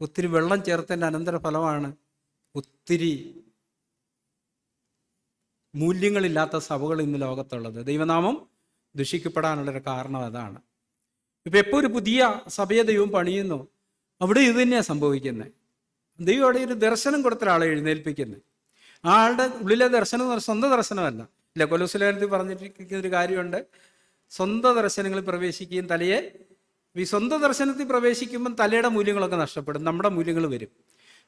ഒത്തിരി വെള്ളം ചേർത്തതിൻ്റെ അനന്തരഫലമാണ് ഒത്തിരി മൂല്യങ്ങളില്ലാത്ത സഭകൾ ഇന്ന് ലോകത്തുള്ളത്. ദൈവനാമം ദുഷിക്കപ്പെടാനുള്ളൊരു കാരണം അതാണ്. ഇപ്പം എപ്പോൾ ഒരു പുതിയ സഭയെ ദൈവം പണിയുന്നു, അവിടെ ഇത് തന്നെയാണ് സംഭവിക്കുന്നത്. ദൈവം അവിടെ ഒരു ദർശനം കൊടുത്ത ഒരാളെ എഴുന്നേൽപ്പിക്കുന്നത്. ആ ആളുടെ ഉള്ളിലെ ദർശനം എന്ന് പറഞ്ഞാൽ സ്വന്തം ദർശനമല്ല. ഇല്ല, കൊലോസ്യലേഖനത്തിൽ പറഞ്ഞിരിക്കുന്ന ഒരു കാര്യമുണ്ട്, സ്വന്തം ദർശനങ്ങളിൽ പ്രവേശിക്കുകയും തലയെ, ഈ സ്വന്തം ദർശനത്തിൽ പ്രവേശിക്കുമ്പം തലയുടെ മൂല്യങ്ങളൊക്കെ നഷ്ടപ്പെടും, നമ്മുടെ മൂല്യങ്ങൾ വരും.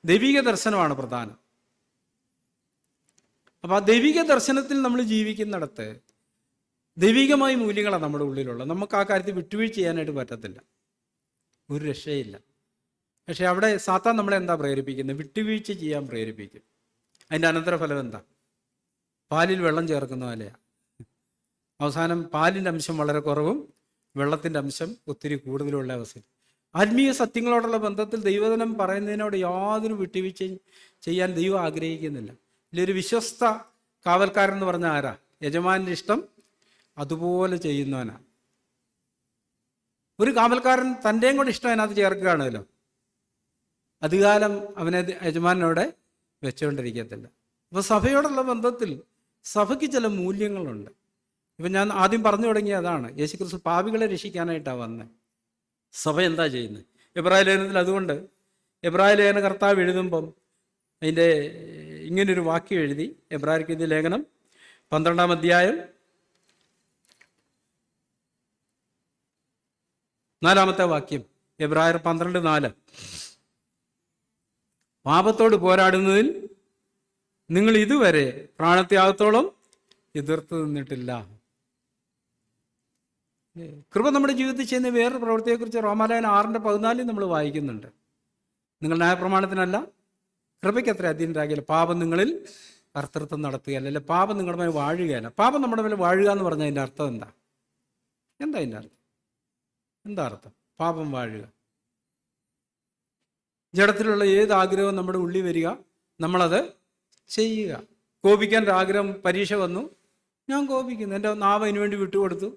ദൈവിക ദർശനമാണ് പ്രധാനം. അപ്പം ആ ദൈവിക ദർശനത്തിൽ നമ്മൾ ജീവിക്കുന്നിടത്ത് ദൈവികമായ മൂല്യങ്ങളാണ് നമ്മുടെ ഉള്ളിലുള്ളത്. നമുക്ക് ആ കാര്യത്തിൽ വിട്ടുവീഴ്ച ചെയ്യാനായിട്ട് പറ്റത്തില്ല, ഒരു രക്ഷയില്ല. പക്ഷെ അവിടെ സാത്താൻ നമ്മളെ എന്താ പ്രേരിപ്പിക്കുന്നത്? വിട്ടുവീഴ്ച ചെയ്യാൻ പ്രേരിപ്പിക്കും. അതിൻ്റെ അനന്തരഫലം എന്താ? പാലിൽ വെള്ളം ചേർക്കുന്ന പോലെയാണ്. അവസാനം പാലിൻ്റെ അംശം വളരെ കുറവും വെള്ളത്തിൻ്റെ അംശം ഒത്തിരി കൂടുതലുള്ള അവസ്ഥ. ആത്മീയ സത്യങ്ങളോടുള്ള ബന്ധത്തിൽ ദൈവവചനം പറയുന്നതിനോട് യാതൊരു വിട്ടുവീഴ്ചയും ചെയ്യാൻ ദൈവം ആഗ്രഹിക്കുന്നില്ല. ഇതിലൊരു വിശ്വസ്ത കാവൽക്കാരൻ എന്ന് പറഞ്ഞാൽ ആരാ? യജമാൻ്റെ ഇഷ്ടം അതുപോലെ ചെയ്യുന്നവനാണ്. ഒരു കാവൽക്കാരൻ തൻ്റെയും കൂടെ ഇഷ്ടം അതിനകത്ത് ചേർക്കുകയാണല്ലോ, അധികാലം അവനെ യജമാനോടെ വെച്ചുകൊണ്ടിരിക്കത്തില്ല. അപ്പോൾ സഭയോടുള്ള ബന്ധത്തിൽ സഭയ്ക്ക് ചില മൂല്യങ്ങളുണ്ട്. ഇപ്പം ഞാൻ ആദ്യം പറഞ്ഞു തുടങ്ങിയ അതാണ്, യേശുക്രിസ്തു പാപികളെ രക്ഷിക്കാനായിട്ടാണ് വന്നത്. സഭ എന്താ ചെയ്യുന്നത്? എബ്രായ ലേഖനത്തിൽ അതുകൊണ്ട് എബ്രായ ലേഖന കർത്താവ് എഴുതുമ്പം അതിൻ്റെ ഇങ്ങനൊരു വാക്യം എഴുതി. എബ്രായർക്ക് എഴുതിയ ലേഖനം 12-ാം അധ്യായം 4-ാമത്തെ വാക്യം, എബ്രായർ 12:4. പാപത്തോട് പോരാടുന്നതിൽ നിങ്ങൾ ഇതുവരെ പ്രാണത്യാഗത്തോളം എതിർത്ത് നിന്നിട്ടില്ല. കൃപ നമ്മുടെ ജീവിതത്തിൽ ചെയ്യുന്ന വേറൊരു പ്രവൃത്തിയെക്കുറിച്ച് റോമാലേഖനം 6:14 നമ്മൾ വായിക്കുന്നുണ്ട്. നിങ്ങൾ ന്യായപ്രമാണത്തിനല്ല കൃപയ്ക്ക് അത്ര അധീനരാകില്ല, പാപം നിങ്ങളിൽ കർത്തൃത്വം നടത്തുകയല്ല, അല്ലെ പാപം നിങ്ങളുടെ മേൽ വാഴുകയല്ല. പാപം നമ്മുടെ മേൽ വാഴുക എന്ന് പറഞ്ഞാൽ അതിൻ്റെ അർത്ഥം എന്താ? അതിൻ്റെ അർത്ഥം എന്താ അർത്ഥം? പാപം വാഴുക. ജഡത്തിലുള്ള ഏത് ആഗ്രഹവും നമ്മുടെ ഉള്ളിൽ വരിക, നമ്മളത് ചെയ്യുക. കോപിക്കാൻ ഒരു ആഗ്രഹം, പരീക്ഷ വന്നു, ഞാൻ കോപിക്കുന്നു, എൻ്റെ നാവ് അതിനു വേണ്ടി വിട്ടുകൊടുത്തു,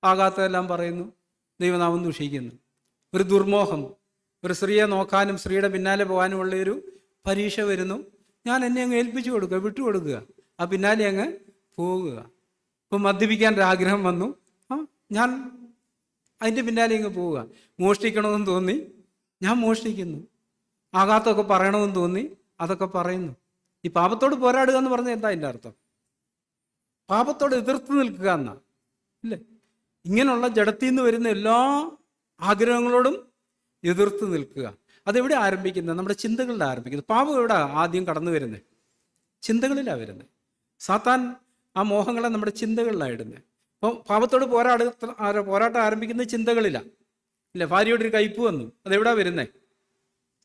ആകാത്തതെല്ലാം പറയുന്നു, ദൈവനാമം ദൂഷിക്കുന്നു. ഒരു ദുർമോഹം, ഒരു സ്ത്രീയെ നോക്കാനും സ്ത്രീയുടെ പിന്നാലെ പോകാനുമുള്ള ഒരു പരീക്ഷ വരുന്നു, ഞാൻ എന്നെ അങ്ങ് ഏൽപ്പിച്ചു കൊടുക്കുക, വിട്ടുകൊടുക്കുക, ആ പിന്നാലെ അങ്ങ് പോവുക. ഇപ്പം മദ്യപിക്കാൻ ഒരു ആഗ്രഹം വന്നു, ഞാൻ അതിൻ്റെ പിന്നാലെ അങ്ങ് പോവുക. മോഷ്ടിക്കണമെന്ന് തോന്നി, ഞാൻ മോഷ്ടിക്കുന്നു. ആകാത്തൊക്കെ പറയണമെന്ന് തോന്നി, അതൊക്കെ പറയുന്നു. ഈ പാപത്തോട് പോരാടുക എന്ന് പറഞ്ഞാൽ എന്താ അതിൻ്റെ അർത്ഥം? പാപത്തോട് എതിർത്ത് നിൽക്കുക എന്നാ, ഇല്ലേ? ഇങ്ങനെയുള്ള ജഡത്തിൽ നിന്ന് വരുന്ന എല്ലാ ആഗ്രഹങ്ങളോടും എതിർത്ത് നിൽക്കുക. അതെവിടെ ആരംഭിക്കുന്നത്? നമ്മുടെ ചിന്തകളിലാണ് ആരംഭിക്കുന്നത്. പാപം എവിടെ ആദ്യം കടന്നു വരുന്നത്? ചിന്തകളിലാണ് വരുന്നത്. സാത്താൻ ആ മോഹങ്ങളെ നമ്മുടെ ചിന്തകളിലാണ് ഇടുന്നത്. അപ്പം പാപത്തോട് പോരാട്ടം ആരംഭിക്കുന്നത് ചിന്തകളിലാണ്, ഇല്ല? ഭാര്യയോടൊരു കയ്പ് വന്നു, അതെവിടാ വരുന്നത്?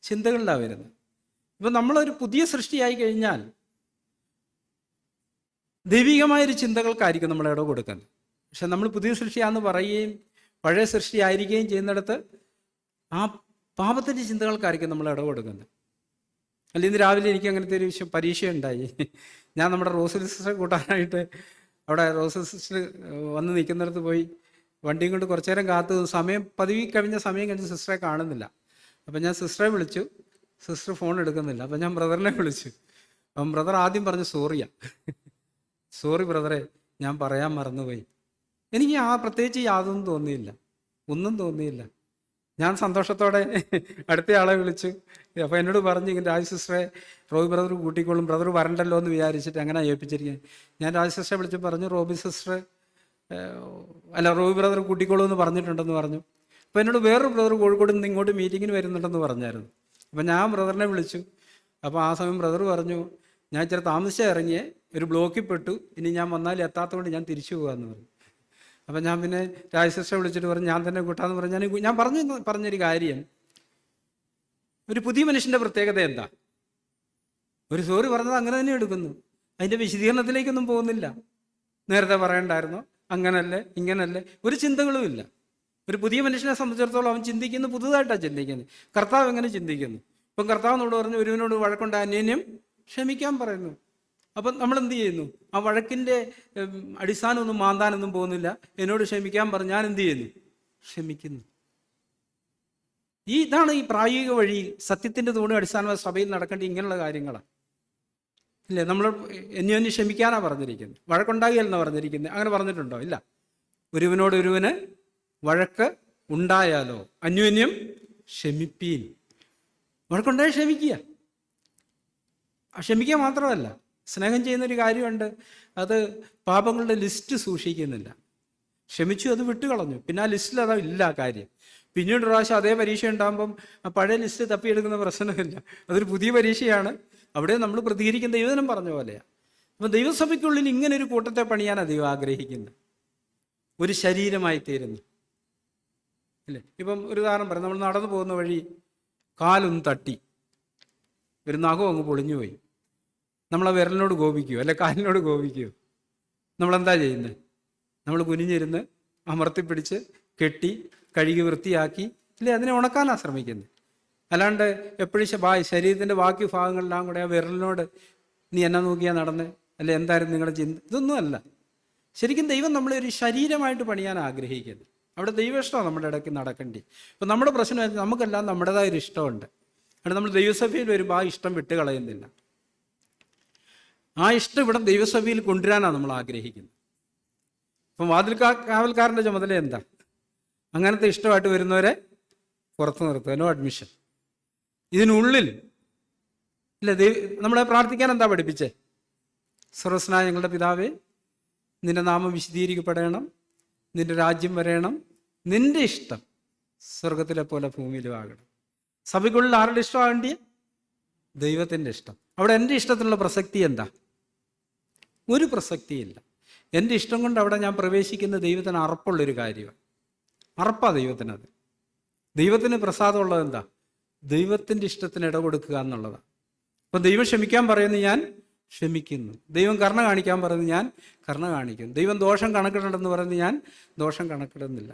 ചിന്തകളിലാണ് വരുന്നത്. ഇപ്പം നമ്മളൊരു പുതിയ സൃഷ്ടിയായി കഴിഞ്ഞാൽ ദൈവികമായൊരു ചിന്തകൾക്കായിരിക്കും നമ്മൾ ഇടം കൊടുക്കുന്നത്. പക്ഷെ നമ്മൾ പുതിയ സൃഷ്ടിയാണെന്ന് പറയുകയും പഴയ സൃഷ്ടി ആയിരിക്കുകയും ചെയ്യുന്നിടത്ത് ആ പാപത്തിൻ്റെ ചിന്തകൾക്കായിരിക്കും നമ്മൾ ഇടം കൊടുക്കുന്നത്. അല്ല, ഇന്ന് രാവിലെ എനിക്ക് അങ്ങനത്തെ ഒരു പരീക്ഷ ഉണ്ടായി. ഞാൻ നമ്മുടെ റോസൽ സിസ്റ്റർ കൂട്ടാനായിട്ട് അവിടെ റോസൽ സിസ്റ്റർ വന്ന് നിൽക്കുന്നിടത്ത് പോയി വണ്ടിയും കൊണ്ട് കുറച്ചു നേരം കാത്തു. പതിവി കഴിഞ്ഞ സമയം കഴിഞ്ഞ് സിസ്റ്ററെ കാണുന്നില്ല. അപ്പം ഞാൻ സിസ്റ്ററെ വിളിച്ചു, സിസ്റ്റർ ഫോൺ എടുക്കുന്നില്ല. അപ്പം ഞാൻ ബ്രദറിനെ വിളിച്ചു. അപ്പം ബ്രദർ ആദ്യം പറഞ്ഞു സോറി ബ്രദറെ, ഞാൻ പറയാൻ മറന്നുപോയി. എനിക്ക് പ്രത്യേകിച്ച് യാതൊന്നും തോന്നിയില്ല, ഒന്നും തോന്നിയില്ല. ഞാൻ സന്തോഷത്തോടെ അടുത്തയാളെ വിളിച്ചു. അപ്പോൾ എന്നോട് പറഞ്ഞു, ഇങ്ങനെ രാജ് സിസ്റ്ററെ റോബി ബ്രദർ കൂട്ടിക്കോളും, ബ്രദർ വരണ്ടല്ലോ എന്ന് വിചാരിച്ചിട്ട് അങ്ങനെ ഏൽപ്പിച്ചിരിക്കുന്നത്. ഞാൻ രാജ് സിസ്റ്ററെ വിളിച്ച് പറഞ്ഞു, റോബി ബ്രദർ കൂട്ടിക്കോളൂ എന്ന് പറഞ്ഞിട്ടുണ്ടെന്ന് പറഞ്ഞു. അപ്പോൾ എന്നോട് വേറൊരു ബ്രദർ കോഴിക്കോട് നിന്ന് ഇങ്ങോട്ട് മീറ്റിങ്ങിന് വരുന്നുണ്ടെന്ന് പറഞ്ഞായിരുന്നു. അപ്പം ഞാൻ ബ്രദറിനെ വിളിച്ചു. അപ്പോൾ ആ സമയം ബ്രദർ പറഞ്ഞു, ഞാൻ ഇച്ചിരി താമസിച്ചേ ഇറങ്ങിയേ, ഒരു ബ്ലോക്കിൽ പെട്ടു, ഇനി ഞാൻ വന്നാൽ എത്താത്തതുകൊണ്ട് ഞാൻ തിരിച്ചു പോകാമെന്ന് പറഞ്ഞു. അപ്പം ഞാൻ പിന്നെ രാജസിസ്റ്ററെ വിളിച്ചിട്ട് പറഞ്ഞു, ഞാൻ തന്നെ കൂട്ടാന്ന് പറഞ്ഞു. ഞാൻ പറഞ്ഞൊരു കാര്യം, ഒരു പുതിയ മനുഷ്യൻ്റെ പ്രത്യേകത എന്താ? ഒരു സോറി പറഞ്ഞത് അങ്ങനെ തന്നെ എടുക്കുന്നു, അതിൻ്റെ വിശദീകരണത്തിലേക്കൊന്നും പോകുന്നില്ല. നേരത്തെ പറയണ്ടായിരുന്നോ, അങ്ങനല്ലേ ഇങ്ങനല്ലേ, ഒരു ചിന്തകളും ഇല്ല. ഒരു പുതിയ മനുഷ്യനെ സംബന്ധിച്ചിടത്തോളം അവൻ ചിന്തിക്കുന്നത് പുതുതായിട്ടാണ് ചിന്തിക്കുന്നത്. കർത്താവ് എങ്ങനെ ചിന്തിക്കുന്നു? ഇപ്പം കർത്താവിനോട് പറഞ്ഞു, ഒരുവനോട് വഴക്കുണ്ട അന്യോന്യം ക്ഷമിക്കാൻ പറയുന്നു. അപ്പം നമ്മൾ എന്ത് ചെയ്യുന്നു? ആ വഴക്കിൻ്റെ അടിസ്ഥാനമൊന്നും മാന്താനൊന്നും പോകുന്നില്ല. എന്നോട് ക്ഷമിക്കാൻ പറഞ്ഞു, ഞാൻ എന്ത് ചെയ്യുന്നു? ക്ഷമിക്കുന്നു. ഇതാണ് ഈ പ്രായോഗിക വഴി. സത്യത്തിൻ്റെ തൂണ് അടിസ്ഥാനമായ സഭയിൽ നടക്കേണ്ട ഇങ്ങനെയുള്ള കാര്യങ്ങളാണ്. ഇല്ലേ? നമ്മൾ അന്യോന്യം ക്ഷമിക്കാനാണ് പറഞ്ഞിരിക്കുന്നത്, വഴക്കുണ്ടാകില്ലെന്നാണ് പറഞ്ഞിരിക്കുന്നത്. അങ്ങനെ പറഞ്ഞിട്ടുണ്ടോ? ഇല്ല. ഒരുവനോട് ഒരുവന് വഴക്ക് ഉണ്ടായാലോ അന്യോന്യം ക്ഷമിപ്പീൻ. വഴക്കുണ്ടായി ക്ഷമിക്കുക. ക്ഷമിക്കുക മാത്രമല്ല, സ്നേഹം ചെയ്യുന്നൊരു കാര്യമുണ്ട്. അത് പാപങ്ങളുടെ ലിസ്റ്റ് സൂക്ഷിക്കുന്നില്ല. ക്ഷമിച്ചു, അത് വിട്ടുകളഞ്ഞു, പിന്നെ ആ ലിസ്റ്റിൽ അതാ ഇല്ല കാര്യം. പിന്നീട് പ്രാവശ്യം അതേ പരീക്ഷ ഉണ്ടാകുമ്പം ആ പഴയ ലിസ്റ്റ് തപ്പിയെടുക്കുന്ന പ്രശ്നമില്ല. അതൊരു പുതിയ പരീക്ഷയാണ്. അവിടെ നമ്മൾ പ്രതികരിക്കുന്ന ദൈവജനം പറഞ്ഞ പോലെയാണ്. അപ്പം ദൈവസഭയ്ക്കുള്ളിൽ ഇങ്ങനെ ഒരു കൂട്ടത്തെ പണിയാനാണ് ദൈവം ആഗ്രഹിക്കുന്നത്, ഒരു ശരീരമായി തീരുന്നു. അല്ലേ? ഇപ്പം ഒരു ഉദാഹരണം പറയാം. നമ്മൾ നടന്നു പോകുന്ന വഴി കാലൊന്ന് തട്ടി, ഒരു നഖം അങ്ങ് പൊളിഞ്ഞുപോയി. നമ്മളെ വിരലിനോട് കോപിക്കുമോ, അല്ലെ കാലിനോട് കോപിക്കുമോ? നമ്മളെന്താ ചെയ്യുന്നത്? നമ്മൾ കുനിഞ്ഞിരുന്ന് അമർത്തിപ്പിടിച്ച് കെട്ടി കഴുകി വൃത്തിയാക്കി, അല്ലേ, അതിനെ ഉണക്കാനാണ് ശ്രമിക്കുന്നത്. അല്ലാണ്ട് എപ്പോഴും ശരീരത്തിൻ്റെ ബാക്കി ഭാഗങ്ങളെല്ലാം കൂടെ ആ വിരലിനോട് നീ എന്നെ നോക്കിയാൽ നടന്നേ, അല്ലെ എന്തായിരുന്നു നിങ്ങളുടെ ചിന്ത, ഇതൊന്നുമല്ല. ശരിക്കും ദൈവം നമ്മളെ ഒരു ശരീരമായിട്ട് പണിയാൻ ആഗ്രഹിക്കുന്നത്. അവിടെ ദൈവ ഇഷ്ടമാണ് നമ്മുടെ ഇടയ്ക്ക് നടക്കേണ്ടി. ഇപ്പം നമ്മുടെ പ്രശ്നം നമുക്കെല്ലാം നമ്മുടേതായൊരു ഇഷ്ടമുണ്ട്. അവിടെ നമ്മൾ ദൈവസഭയിൽ വരുമ്പോൾ ആ ഇഷ്ടം വിട്ടുകളയുന്നില്ല. ആ ഇഷ്ടം ഇവിടെ ദൈവസഭയിൽ കൊണ്ടുവരാനാണ് നമ്മൾ ആഗ്രഹിക്കുന്നത്. ഇപ്പം കാവൽക്കാരൻ്റെ ചുമതല എന്താ? അങ്ങനത്തെ ഇഷ്ടമായിട്ട് വരുന്നവരെ പുറത്ത് നിർത്തുക, നോ അഡ്മിഷൻ. ഇതിനുള്ളിൽ ഇല്ല, നമ്മളെ പ്രാർത്ഥിക്കാൻ എന്താ പഠിപ്പിച്ചേ? സർവ്വസ്നായ ഞങ്ങളുടെ പിതാവേ, നിന്റെ നാമം വിശദീകരിക്കപ്പെടണം, നിന്റെ രാജ്യം വരയണം, നിന്റെ ഇഷ്ടം സ്വർഗത്തിലെ പോലെ ഭൂമിയിലും ആകണം. സഭയ്ക്കുള്ളിൽ ആരുടെ ഇഷ്ടമാകേണ്ടിയ? ദൈവത്തിൻ്റെ ഇഷ്ടം. അവിടെ എൻ്റെ ഇഷ്ടത്തിനുള്ള പ്രസക്തി എന്താ? ഒരു പ്രസക്തിയില്ല. എൻ്റെ ഇഷ്ടം കൊണ്ട് അവിടെ ഞാൻ പ്രവേശിക്കുന്ന ദൈവത്തിന് അറപ്പുള്ളൊരു കാര്യമാണ്. അറപ്പാ ദൈവത്തിനത്. ദൈവത്തിന് പ്രസാദമുള്ളത് എന്താ? ദൈവത്തിൻ്റെ ഇഷ്ടത്തിന് ഇട കൊടുക്കുക എന്നുള്ളതാണ്. അപ്പം ദൈവം ക്ഷമിക്കാൻ പറയുന്നു, ഞാൻ ക്ഷമിക്കുന്നു. ദൈവം കരുണ കാണിക്കാൻ പറയുന്നു, ഞാൻ കരുണ കാണിക്കുന്നു. ദൈവം ദോഷം കണക്കിടണ്ടെന്ന് പറയുന്നു, ഞാൻ ദോഷം കണക്കിടുന്നില്ല.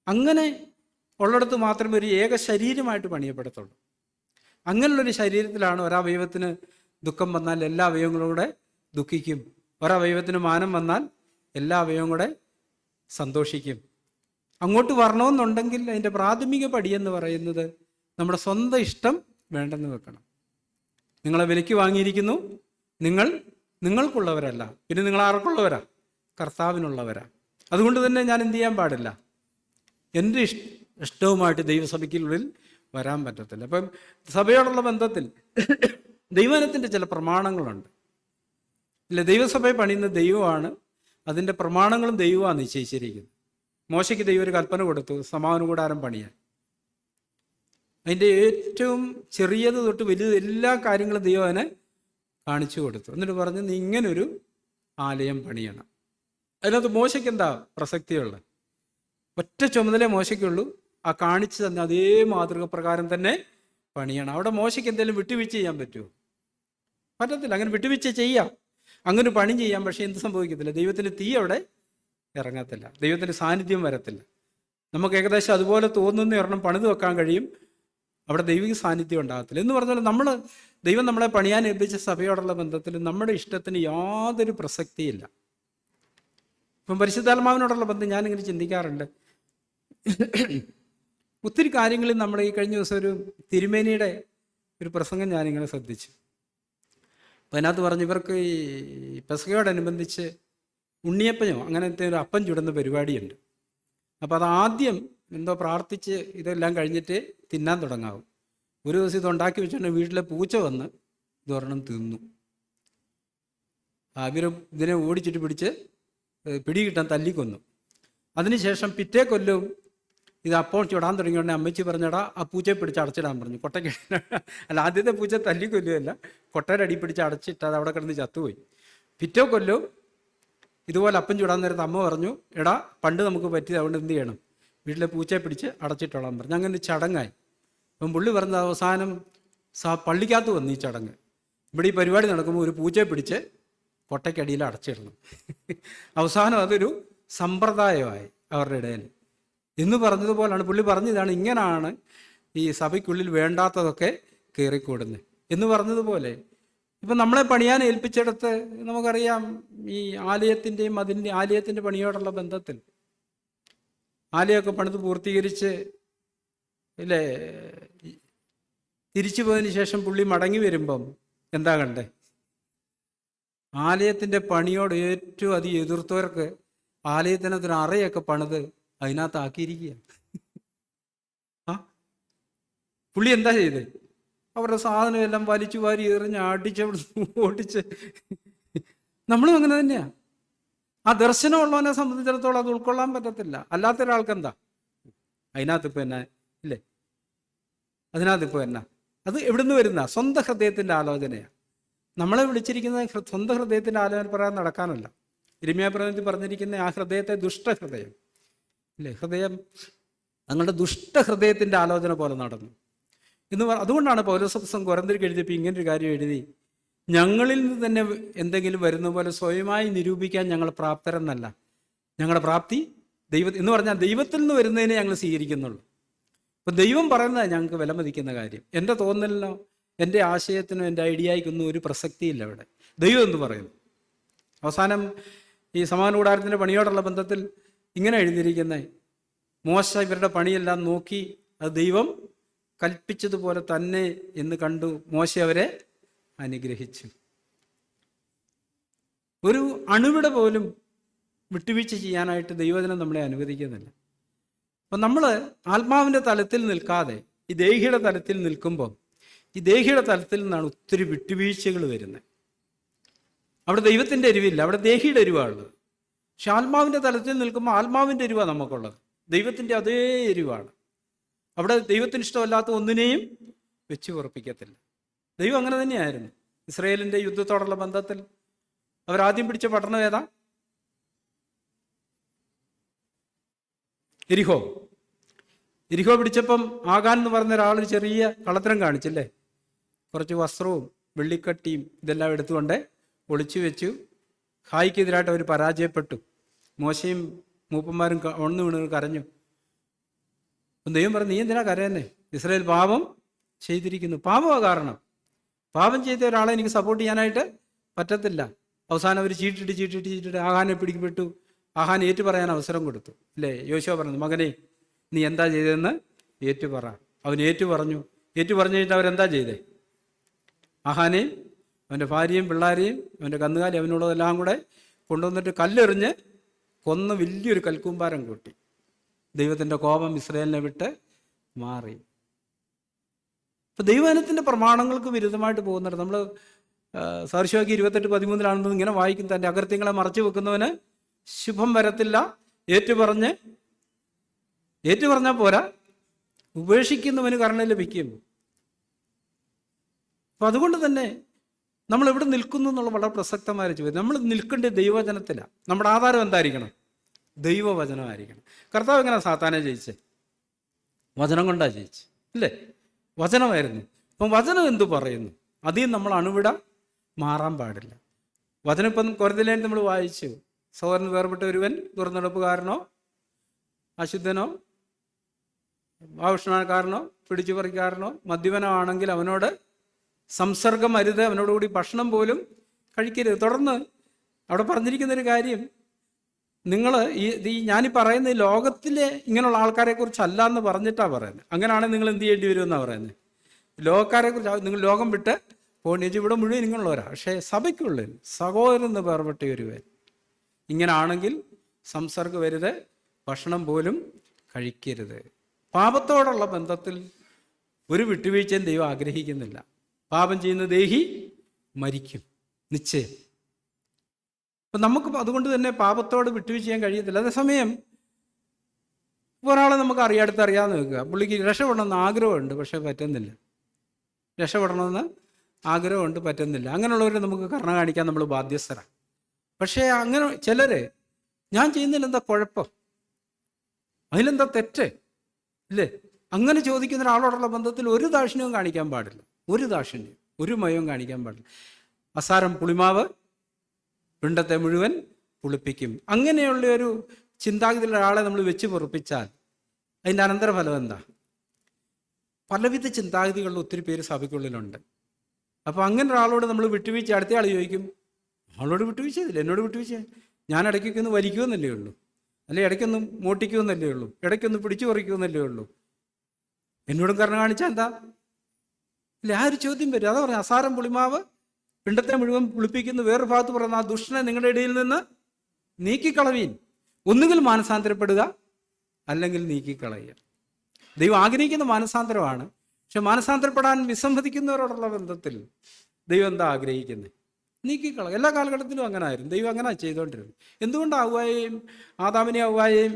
അങ്ങനെ ഉള്ളിടത്ത് മാത്രമേ ഒരു ഏക ശരീരമായിട്ട് പണിയപ്പെടത്തുള്ളൂ. അങ്ങനെയുള്ളൊരു ശരീരത്തിലാണ് ഒരവയവത്തിന് ദുഃഖം വന്നാൽ എല്ലാ അവയവങ്ങളും കൂടെ ദുഃഖിക്കും, ഒരവയവത്തിന് മാനം വന്നാൽ എല്ലാ അവയവവും കൂടെ സന്തോഷിക്കും. അങ്ങോട്ട് വരണമെന്നുണ്ടെങ്കിൽ അതിൻ്റെ പ്രാഥമിക പടിയെന്ന് പറയുന്നത് നമ്മുടെ സ്വന്തം ഇഷ്ടം വേണ്ടെന്ന് വെക്കണം. നിങ്ങളെ വിലയ്ക്ക് വാങ്ങിയിരിക്കുന്നു, നിങ്ങൾക്കുള്ളവരല്ല, പിന്നെ നിങ്ങൾ ആർക്കുള്ളവരാ? കർത്താവിനുള്ളവരാ. അതുകൊണ്ട് തന്നെ ഞാൻ എന്ത് ചെയ്യാൻ പാടില്ല? എൻ്റെ ഇഷ്ടവുമായിട്ട് ദൈവസഭയ്ക്കുള്ളിൽ വരാൻ പറ്റത്തില്ല. അപ്പം സഭയോടുള്ള ബന്ധത്തിൽ ദൈവജനത്തിൻ്റെ ചില പ്രമാണങ്ങളുണ്ട്. ഇല്ല, ദൈവസഭയെ പണിയുന്ന ദൈവമാണ്, അതിൻ്റെ പ്രമാണങ്ങളും ദൈവമാണ് നിശ്ചയിച്ചിരിക്കുന്നത്. മോശയ്ക്ക് ദൈവം ഒരു കൽപ്പന കൊടുത്തു, സമാഗമന കൂടാരം പണിയാൻ. അതിൻ്റെ ഏറ്റവും ചെറിയത് തൊട്ട് വലുത് എല്ലാ കാര്യങ്ങളും ദൈവം അതിനെ കാണിച്ചു കൊടുത്തു. എന്നിട്ട് പറഞ്ഞു, നീ ഇങ്ങനൊരു ആലയം പണിയണം. അതിനകത്ത് മോശയ്ക്ക് എന്താ പ്രസക്തിയുള്ളത്? ഒറ്റ ചുമതല മോശയ്ക്കുള്ളൂ, ആ കാണിച്ചു തന്നെ അതേ മാതൃക പ്രകാരം തന്നെ പണിയണം. അവിടെ മോശയ്ക്ക് എന്തെങ്കിലും വിട്ടുവീഴ്ച ചെയ്യാൻ പറ്റുമോ? പറ്റത്തില്ല. അങ്ങനെ വിട്ടുവീഴ്ച ചെയ്യാം, അങ്ങനെ പണി ചെയ്യാം. പക്ഷേ എന്ത് സംഭവിക്കത്തില്ല? ദൈവത്തിന് തീ അവിടെ ഇറങ്ങത്തില്ല, ദൈവത്തിൻ്റെ സാന്നിധ്യം വരത്തില്ല. നമുക്ക് ഏകദേശം അതുപോലെ തോന്നുന്ന ഒരെണ്ണം പണിത് വെക്കാൻ കഴിയും, അവിടെ ദൈവിക സാന്നിധ്യം ഉണ്ടാകത്തില്ല. എന്ന് പറഞ്ഞാൽ ദൈവം നമ്മളെ പണിയാൻ ഏൽപ്പിച്ച സഭയോടുള്ള ബന്ധത്തിൽ നമ്മുടെ ഇഷ്ടത്തിന് യാതൊരു പ്രസക്തിയില്ല. ഇപ്പം പരിശുദ്ധാത്മാവിനോടുള്ള ബന്ധം ഞാനിങ്ങനെ ചിന്തിക്കാറുണ്ട്. ഒത്തിരി കാര്യങ്ങളിൽ നമ്മൾ ഈ കഴിഞ്ഞ ദിവസം ഒരു തിരുമേനിയുടെ ഒരു പ്രസംഗം ഞാനിങ്ങനെ ശ്രദ്ധിച്ചു. അപ്പം അതിനകത്ത് പറഞ്ഞു, ഇവർക്ക് ഈ പെസഹയോടനുബന്ധിച്ച് ഉണ്ണിയപ്പനോ അങ്ങനത്തെ ഒരു അപ്പം ചുടുന്ന പരിപാടിയുണ്ട്. അപ്പോൾ അത് ആദ്യം എന്തോ പ്രാർത്ഥിച്ച് ഇതെല്ലാം കഴിഞ്ഞിട്ട് തിന്നാൻ തുടങ്ങാവും. ഒരു ദിവസം ഇത് ഉണ്ടാക്കി വെച്ചിട്ട് വീട്ടിലെ പൂച്ച വന്ന് ഇതൊരെണ്ണം തിന്നു. ഇവർ ഇതിനെ ഓടിച്ചിട്ട് പിടിച്ച് പിടികിട്ടാൻ തല്ലിക്കൊന്നു. അതിനുശേഷം പിറ്റേ കൊല്ലവും ഇത് അപ്പോൾ ചുടാൻ തുടങ്ങിയോണ്ടേ അമ്മച്ചി പറഞ്ഞടാ ആ പൂച്ചയെ പിടിച്ച് അടച്ചിടാൻ പറഞ്ഞു. കൊട്ടയ്ക്ക് അല്ല, ആദ്യത്തെ പൂച്ച തല്ലിക്കൊല്ലുകയല്ല, കൊട്ടയുടെ അടി പിടിച്ച് അടച്ചിട്ട് അത് അവിടെ കിടന്ന് ചത്തുപോയി. പിറ്റേ കൊല്ലവും ഇതുപോലെ അപ്പം ചുടാൻ നേരത്ത് അമ്മ പറഞ്ഞു, എടാ പണ്ട് നമുക്ക് പറ്റിയത്, അതുകൊണ്ട് എന്ത് ചെയ്യണം, വീട്ടിലെ പൂച്ചയെ പിടിച്ച് അടച്ചിട്ടോളാൻ പറഞ്ഞു. അങ്ങനെ ചടങ്ങായി. അപ്പം പുള്ളി പറഞ്ഞത് അവസാനം പള്ളിക്കകത്ത് വന്നു ഈ ചടങ്ങ്. ഇവിടെ ഈ പരിപാടി നടക്കുമ്പോൾ ഒരു പൂച്ചയെ പിടിച്ച് കൊട്ടയ്ക്കടിയിൽ അടച്ചിടണം. അവസാനം അതൊരു സമ്പ്രദായമായി അവരുടെ ഇടയിൽ എന്ന് പറഞ്ഞതുപോലാണ് പുള്ളി പറഞ്ഞതാണ്. ഇങ്ങനെയാണ് ഈ സഭയ്ക്കുള്ളിൽ വേണ്ടാത്തതൊക്കെ കയറിക്കൂടുന്നത് എന്ന് പറഞ്ഞതുപോലെ ഇപ്പം നമ്മളെ പണിയാൻ ഏൽപ്പിച്ചിടത്ത് നമുക്കറിയാം, ഈ ആലയത്തിൻ്റെയും ആലയത്തിൻ്റെ പണിയോടുള്ള ബന്ധത്തിൽ ആലയമൊക്കെ പണിത് പൂർത്തീകരിച്ച് ഇല്ലേ തിരിച്ചു പോയതിന് ശേഷം പുള്ളി മടങ്ങി വരുമ്പം എന്താ കണ്ടേ? ആലയത്തിൻ്റെ പണിയോട് ഏറ്റവും അധികം എതിർത്തവർക്ക് ആലയത്തിനകത്തൊരു അറയൊക്കെ പണിത് അതിനകത്താക്കിയിരിക്കുക. പുള്ളി എന്താ ചെയ്തേ? അവരുടെ സാധനം എല്ലാം വലിച്ചു വാരി എറിഞ്ഞ് അടിച്ചവിടെ ഓടിച്ച്. നമ്മളും അങ്ങനെ തന്നെയാ. ആ ദർശനമുള്ളവനെ സംബന്ധിച്ചിടത്തോളം അത് ഉൾക്കൊള്ളാൻ പറ്റത്തില്ല. അല്ലാത്ത ഒരാൾക്കെന്താ അതിനകത്തിപ്പോൾ എന്നാ ഇല്ലേ? അതിനകത്തിപ്പോൾ എന്നാ? അത് എവിടുന്ന് വരുന്ന സ്വന്തം ഹൃദയത്തിൻ്റെ ആലോചനയാണ്. നമ്മളെ വിളിച്ചിരിക്കുന്നത് സ്വന്തം ഹൃദയത്തിൻ്റെ ആലോചന പറയാൻ നടക്കാനല്ല. ഇരിമ്യാ പ്രവചനത്തിൽ പറഞ്ഞിരിക്കുന്ന ആ ഹൃദയത്തെ ദുഷ്ടഹൃദയം ഇല്ലേ, ഹൃദയം തങ്ങളുടെ ദുഷ്ടഹൃദയത്തിൻ്റെ ആലോചന പോലെ നടന്നു എന്ന് അതുകൊണ്ടാണ് പൗലോസ് കൊരിന്ത്യർക്ക് എഴുതിയപ്പോൾ ഇങ്ങനൊരു കാര്യം എഴുതി, ഞങ്ങളിൽ നിന്ന് തന്നെ എന്തെങ്കിലും വരുന്ന പോലെ സ്വയമായി നിരൂപിക്കാൻ ഞങ്ങൾ പ്രാപ്തരെന്നല്ല, ഞങ്ങളുടെ പ്രാപ്തി എന്ന് പറഞ്ഞാൽ ദൈവത്തിൽ നിന്ന് വരുന്നതിനെ ഞങ്ങൾ സ്വീകരിക്കുന്നുള്ളൂ. അപ്പം ദൈവം പറയുന്നത് ഞങ്ങൾക്ക് വിലമതിക്കുന്ന കാര്യം. എൻ്റെ തോന്നലിനോ എൻ്റെ ആശയത്തിനോ എൻ്റെ ഐഡിയയ്ക്കൊന്നും ഒരു പ്രസക്തിയില്ല ഇവിടെ. ദൈവം എന്ന് പറയുന്നു. അവസാനം ഈ സമാന കൂടാരത്തിൻ്റെ പണിയോടുള്ള ബന്ധത്തിൽ ഇങ്ങനെ എഴുതിയിരിക്കുന്നത്, മോശ ഇവരുടെ പണിയെല്ലാം നോക്കി അത് ദൈവം കൽപ്പിച്ചതുപോലെ തന്നെ എന്ന് കണ്ടു, മോശ അവരെ അനുഗ്രഹിച്ചു. ഒരു അണുവിട പോലും വിട്ടുവീഴ്ച ചെയ്യാനായിട്ട് ദൈവജനം നമ്മളെ അനുവദിക്കുന്നില്ല. അപ്പം നമ്മൾ ആത്മാവിൻ്റെ തലത്തിൽ നിൽക്കാതെ ഈ ദേഹിയുടെ തലത്തിൽ നിൽക്കുമ്പോൾ ഈ ദേഹിയുടെ തലത്തിൽ നിന്നാണ് ഒത്തിരി വിട്ടുവീഴ്ചകൾ വരുന്നത്. അവിടെ ദൈവത്തിൻ്റെ എരിവില്ല, അവിടെ ദേഹിയുടെ എരിവാണുള്ളത്. പക്ഷെ ആത്മാവിൻ്റെ തലത്തിൽ നിൽക്കുമ്പോൾ ആത്മാവിൻ്റെ എരിവാണ് നമുക്കുള്ളത്, ദൈവത്തിൻ്റെ അതേ എരിവാണ്. അവിടെ ദൈവത്തിന് ഇഷ്ടമല്ലാത്ത ഒന്നിനെയും വെച്ച് ഉറപ്പിക്കത്തില്ല. ദൈവം അങ്ങനെ തന്നെയായിരുന്നു. ഇസ്രായേലിൻ്റെ യുദ്ധത്തോടുള്ള ബന്ധത്തിൽ അവരാദ്യം പിടിച്ച പട്ടണം ഏതാ? എരിഹോ. എരിഹോ പിടിച്ചപ്പം ആകാൻ എന്ന് പറഞ്ഞ ഒരാൾ ചെറിയ കള്ളത്തരം കാണിച്ചില്ലേ? കുറച്ച് വസ്ത്രവും വെള്ളിക്കട്ടിയും ഇതെല്ലാം എടുത്തുകൊണ്ട് ഒളിച്ചു വെച്ചു. ഹായിക്കെതിരായിട്ട് അവർ പരാജയപ്പെട്ടു. മോശയും മൂപ്പന്മാരും ഒന്നു വീണ് കരഞ്ഞു. ദൈവം പറഞ്ഞു, നീ എന്തിനാ കരയുന്നേ? ഇസ്രായേൽ പാപം ചെയ്തിരിക്കുന്നു. പാപമാണ് കാരണം. പാപം ചെയ്ത ഒരാളെ എനിക്ക് സപ്പോർട്ട് ചെയ്യാനായിട്ട് പറ്റത്തില്ല. അവസാനം അവർ ചീട്ടിട്ട് ആഹാനെ പിടിക്കപ്പെട്ടു. ആഹാൻ ഏറ്റു പറയാൻ അവസരം കൊടുത്തു അല്ലേ? യോശുവ പറഞ്ഞു, മകനെ നീ എന്താ ചെയ്തതെന്ന് ഏറ്റു പറ. അവൻ ഏറ്റു പറഞ്ഞു. ഏറ്റു പറഞ്ഞു കഴിഞ്ഞിട്ട് അവരെന്താ ചെയ്തേ? ആഹാനെയും അവൻ്റെ ഭാര്യയും പിള്ളേരെയും അവൻ്റെ കന്നുകാലി അവനുള്ളതെല്ലാം കൂടെ കൊണ്ടുവന്നിട്ട് കല്ലെറിഞ്ഞ് കൊന്ന് വലിയൊരു കൽക്കൂമ്പാരം കൂട്ടി. ദൈവത്തിൻ്റെ കോപം ഇസ്രായേലിനെ വിട്ട് മാറി. ഇപ്പം ദൈവജനത്തിൻ്റെ പ്രമാണങ്ങൾക്ക് വിരുദ്ധമായിട്ട് പോകുന്നുണ്ട്. നമ്മൾ സാർശ്വാക്കി 28:13 ഇങ്ങനെ വായിക്കും, തൻ്റെ അകൃത്യങ്ങളെ മറച്ചു വെക്കുന്നവന് ശുഭം വരത്തില്ല. ഏറ്റുപറഞ്ഞാൽ പോരാ, ഉപേക്ഷിക്കുന്നവന് കരുണ ലഭിക്കും. അപ്പം അതുകൊണ്ട് തന്നെ നമ്മൾ എവിടെ നിൽക്കുന്നു എന്നുള്ള വളരെ പ്രസക്തമായ ചോദ്യം. നമ്മൾ നിൽക്കേണ്ട ദൈവവചനത്തിലാണ്. നമ്മുടെ ആധാരം എന്തായിരിക്കണം? ദൈവവചനമായിരിക്കണം. കർത്താവ് എങ്ങനെ സാത്താനെ ജയിച്ചേ? വചനം കൊണ്ടാണ് ജയിച്ച് അല്ലേ? വചനമായിരുന്നു. അപ്പം വചനം എന്തു പറയുന്നു അതിൽ നമ്മൾ അണുവിട മാറാൻ പാടില്ല. വചനം ഇപ്പം കൊരിന്ത്യയിൽ നമ്മൾ വായിച്ചു, സഹോദരൻ വേർപെട്ട ഒരുവൻ ദുർനടപ്പുകാരനോ അശുദ്ധനോ ആവശ്യക്കാരനോ പിടിച്ചുപറിക്കാരനോ മദ്യപനോ ആണെങ്കിൽ അവനോട് സംസർഗം അരുത്, അവനോടുകൂടി ഭക്ഷണം പോലും കഴിക്കരുത്. തുടർന്ന് അവിടെ പറഞ്ഞിരിക്കുന്നൊരു കാര്യം, നിങ്ങൾ ഈ ഞാനീ പറയുന്ന ലോകത്തിലെ ഇങ്ങനെയുള്ള ആൾക്കാരെ കുറിച്ചല്ല എന്ന് പറഞ്ഞിട്ടാണ് പറയുന്നത്. അങ്ങനെയാണെങ്കിൽ നിങ്ങൾ എന്ത് ചെയ്യേണ്ടി വരുമെന്നാണ് പറയുന്നത്? ലോകക്കാരെ കുറിച്ച് നിങ്ങൾ ലോകം വിട്ട് പോകേണ്ടി. ഇവിടെ മുഴുവൻ ഇങ്ങനെയുള്ളവരാ. പക്ഷേ സഭയ്ക്കുള്ളിൽ സഹോദരൻ എന്ന് വേർപെട്ട ഒരുവൻ ഇങ്ങനാണെങ്കിൽ സംസർഗം വരുത്, ഭക്ഷണം പോലും കഴിക്കരുത്. പാപത്തോടുള്ള ബന്ധത്തിൽ ഒരു വിട്ടുവീഴ്ചയും ദൈവം ആഗ്രഹിക്കുന്നില്ല. പാപം ചെയ്യുന്ന ദേഹി മരിക്കും, നിശ്ചയം. അപ്പം നമുക്ക് അതുകൊണ്ട് തന്നെ പാപത്തോട് വിട്ടുവീഴ്ച ചെയ്യാൻ കഴിയത്തില്ല. അതേസമയം ഒരാളെ നമുക്ക് അടുത്തറിയാമെന്ന് വെക്കുക, പുള്ളിക്ക് രക്ഷപ്പെടണമെന്ന് ആഗ്രഹമുണ്ട്, പക്ഷേ പറ്റുന്നില്ല. രക്ഷപ്പെടണമെന്ന് ആഗ്രഹമുണ്ട്, പറ്റുന്നില്ല. അങ്ങനെയുള്ളവരെ നമുക്ക് കരുണ കാണിക്കാൻ നമ്മൾ ബാധ്യസ്ഥരാണ്. പക്ഷേ അങ്ങനെ ചിലർ, ഞാൻ ചെയ്യുന്നതിൽ എന്താ കുഴപ്പം, അതിലെന്താ തെറ്റ് ഇല്ലേ, അങ്ങനെ ചോദിക്കുന്ന ഒരാളോടുള്ള ബന്ധത്തിൽ ഒരു ദാക്ഷിണ്യവും കാണിക്കാൻ പാടില്ല. ഒരു ദാക്ഷിണ്യം, ഒരു മയവും കാണിക്കാൻ പാടില്ല. അസാരം പുളിമാവ് പിണ്ടത്തെ മുഴുവൻ പുളിപ്പിക്കും. അങ്ങനെയുള്ള ഒരു ചിന്താഗതിയിലുള്ള ഒരാളെ നമ്മൾ വെച്ച് പൊറുപ്പിച്ചാൽ അതിൻ്റെ അനന്തരഫലം എന്താ? പലവിധ ചിന്താഗതികളിൽ ഒത്തിരി പേര് സഭയ്ക്കുള്ളിലുണ്ട്. അപ്പോൾ അങ്ങനെ ഒരാളോട് നമ്മൾ വിട്ടുവീഴ്ച, അടുത്ത ആൾ ചോദിക്കും, ആളോട് വിട്ടുവീഴ്ച ചെയ്തില്ല, എന്നോട് വിട്ടുവീഴ്ച, ഞാൻ ഇടയ്ക്കൊക്കെ ഒന്ന് വലിക്കുമെന്നല്ലേ ഉള്ളൂ, അല്ലെ ഇടയ്ക്കൊന്നും മോട്ടിക്കുമെന്നല്ലേ ഉള്ളൂ, ഇടയ്ക്കൊന്ന് പിടിച്ചു പറിക്കുമെന്നല്ലേ ഉള്ളൂ, എന്നോടും കരുണ കാണിച്ചാൽ എന്താ ഇല്ല? ആ ഒരു ചോദ്യം വരും. അതാ പറഞ്ഞ അസാരം പുളിമാവ് പിണ്ടത്തെ മുഴുവൻ പുളിപ്പിക്കുന്ന. വേറൊരു ഭാഗത്ത് പറയുന്ന ആ ദുഷ്ടനെ നിങ്ങളുടെ ഇടയിൽ നിന്ന് നീക്കിക്കളവീൻ. ഒന്നുകിൽ മാനസാന്തരപ്പെടുക, അല്ലെങ്കിൽ നീക്കിക്കളയുക. ദൈവം ആഗ്രഹിക്കുന്ന മാനസാന്തരമാണ്. പക്ഷെ മാനസാന്തരപ്പെടാൻ വിസമ്മതിക്കുന്നവരോടുള്ള ബന്ധത്തിൽ ദൈവം എന്താ ആഗ്രഹിക്കുന്നത്? നീക്കിക്കളയുക. എല്ലാ കാലഘട്ടത്തിലും അങ്ങനെ ആയിരുന്നു. ദൈവം അങ്ങനെ ചെയ്തുകൊണ്ടിരുന്നു. എന്തുകൊണ്ട് ആദാമിനെയും ഹവ്വായെയും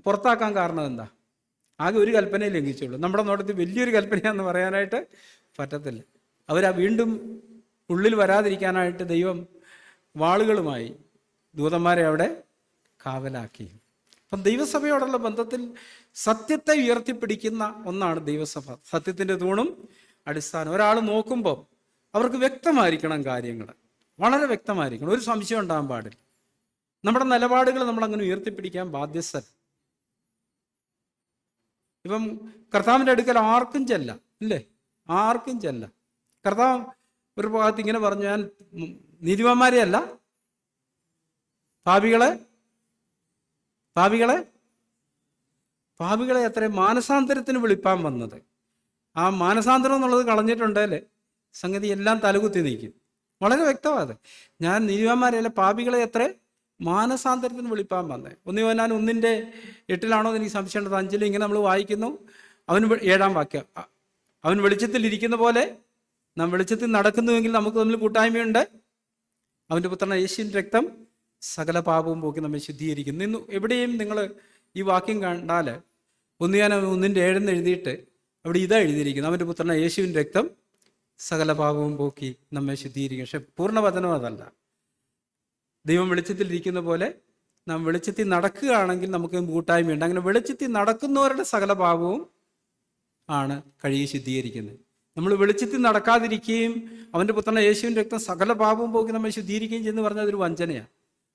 പുറത്താക്കാൻ കാരണം എന്താ? ആകെ ഒരു കൽപ്പനയെ ലംഘിച്ചുള്ളൂ. നമ്മുടെ നോട്ടത്തിൽ വലിയൊരു കൽപ്പനയാണെന്ന് പറയാനായിട്ട് പറ്റത്തില്ല. അവരാ വീണ്ടും ഉള്ളിൽ വരാതിരിക്കാനായിട്ട് ദൈവം വാളുകളുമായി ദൂതന്മാരെ അവിടെ കാവലാക്കി. അപ്പം ദൈവസഭയോടുള്ള ബന്ധത്തിൽ സത്യത്തെ ഉയർത്തിപ്പിടിക്കുന്ന ഒന്നാണ് ദൈവസഭ. സത്യത്തിൻ്റെ തൂണും അടിസ്ഥാനം. ഒരാൾ നോക്കുമ്പോൾ അവർക്ക് വ്യക്തമായിരിക്കണം, കാര്യങ്ങൾ വളരെ വ്യക്തമായിരിക്കണം, ഒരു സംശയം ഉണ്ടാകാൻ പാടില്ല. നമ്മുടെ നിലപാടുകൾ നമ്മളങ്ങനെ ഉയർത്തിപ്പിടിക്കാൻ ബാധ്യസ്ഥ. ഇപ്പം കർത്താവിൻ്റെ അടുക്കൽ ആർക്കും ചെല്ലാം, ഇല്ലേ? ആർക്കും ചെല്ലാം. കർത്താവ് ഒരു ഭാഗത്ത് ഇങ്ങനെ പറഞ്ഞു, ഞാൻ നീതിമാന്മാരെ അല്ല, പാപികളെ അത്ര മാനസാന്തരത്തിന് വിളിപ്പാൻ വന്നത്. ആ മാനസാന്തരം എന്നുള്ളത് കളഞ്ഞിട്ടുണ്ടല്ലേ സംഗതി എല്ലാം തലകുത്തി നീക്കും. വളരെ വ്യക്തമാണ്. ഞാൻ നീതിമാന്മാരെയല്ല, പാപികളെ എത്ര മാനസാന്തരത്തിന് വിളിപ്പാൻ വന്നേ. 1 യോഹന്നാൻ 1:8 എനിക്ക് സംശയമുണ്ട്. 5 ഇങ്ങനെ നമ്മൾ വായിക്കുന്നു, അവൻ 7 വാക്യം, അവൻ വെളിച്ചത്തിൽ ഇരിക്കുന്ന പോലെ നാം വെളിച്ചത്തിൽ നടക്കുന്നുവെങ്കിൽ നമുക്ക് തമ്മിൽ കൂട്ടായ്മയുണ്ട്. അവൻ്റെ പുത്രനായ യേശുവിൻ്റെ രക്തം സകല പാപവും പോക്കി നമ്മെ ശുദ്ധീകരിക്കുന്നു. ഇന്ന് എവിടെയും നിങ്ങൾ ഈ വാക്യം കണ്ടാൽ 1 യോഹന്നാൻ 1:7 എഴുതിയിട്ട് അവിടെ ഇതാ എഴുതിയിരിക്കുന്നു, അവൻ്റെ പുത്രനായ യേശുവിൻ്റെ രക്തം സകല പാപവും പോക്കി നമ്മെ ശുദ്ധീകരിക്കും. പക്ഷെ പൂർണ്ണവചനം അതല്ല. ദൈവം വെളിച്ചത്തിൽ ഇരിക്കുന്ന പോലെ നാം വെളിച്ചത്തിൽ നടക്കുകയാണെങ്കിൽ നമുക്ക് കൂട്ടായ്മയുണ്ട്. അങ്ങനെ വെളിച്ചത്തിൽ നടക്കുന്നവരുടെ സകല പാപവും ആണ് കഴുകി ശുദ്ധീകരിക്കുന്നത്. നമ്മൾ വെളിച്ചത്തിൽ നടക്കാതിരിക്കുകയും അവൻ്റെ പുത്രനായ യേശുവിൻ്റെ രക്തം സകല പാപവും പോക്കി നമ്മെ ശുദ്ധീകരിക്കുകയും ചെയ്യുന്നു പറഞ്ഞാൽ അതൊരു വഞ്ചനയാണ്,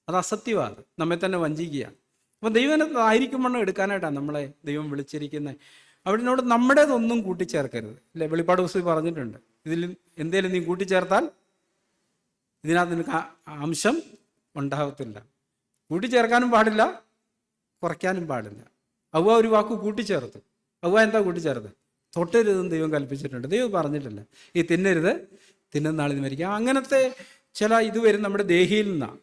അത് അസത്യമാണ്, നമ്മെ തന്നെ വഞ്ചിക്കുകയാണ്. അപ്പം ദൈവം ആയിരിക്കുമ്പോൾ എടുക്കാനായിട്ടാണ് നമ്മളെ ദൈവം വിളിച്ചിരിക്കുന്നത്. അവിടിനോട് നമ്മുടേതൊന്നും കൂട്ടിച്ചേർക്കരുത്, അല്ലേ? വെളിപ്പാട് പുസ്തകത്തിൽ പറഞ്ഞിട്ടുണ്ട്, ഇതിൽ എന്തേലും നീ കൂട്ടിച്ചേർത്താൽ ഇതിനകത്ത് നിനക്ക് അംശം ഉണ്ടാകത്തില്ല. കൂട്ടിച്ചേർക്കാനും പാടില്ല, കുറയ്ക്കാനും പാടില്ല. അവ്വ ഒരു വാക്ക് കൂട്ടിച്ചേർത്തു. അവ്വ എന്താ കൂട്ടിച്ചേർത്ത്? തൊട്ടരുതെന്ന് ദൈവം കൽപ്പിച്ചിട്ടുണ്ട്. ദൈവം പറഞ്ഞിട്ടില്ല ഈ തിന്നരുത്, തിന്നുന്ന ആളിന് മരിക്കുക. അങ്ങനത്തെ ചില ഇത് വരും നമ്മുടെ ദേഹിയിൽ നിന്നാണ്.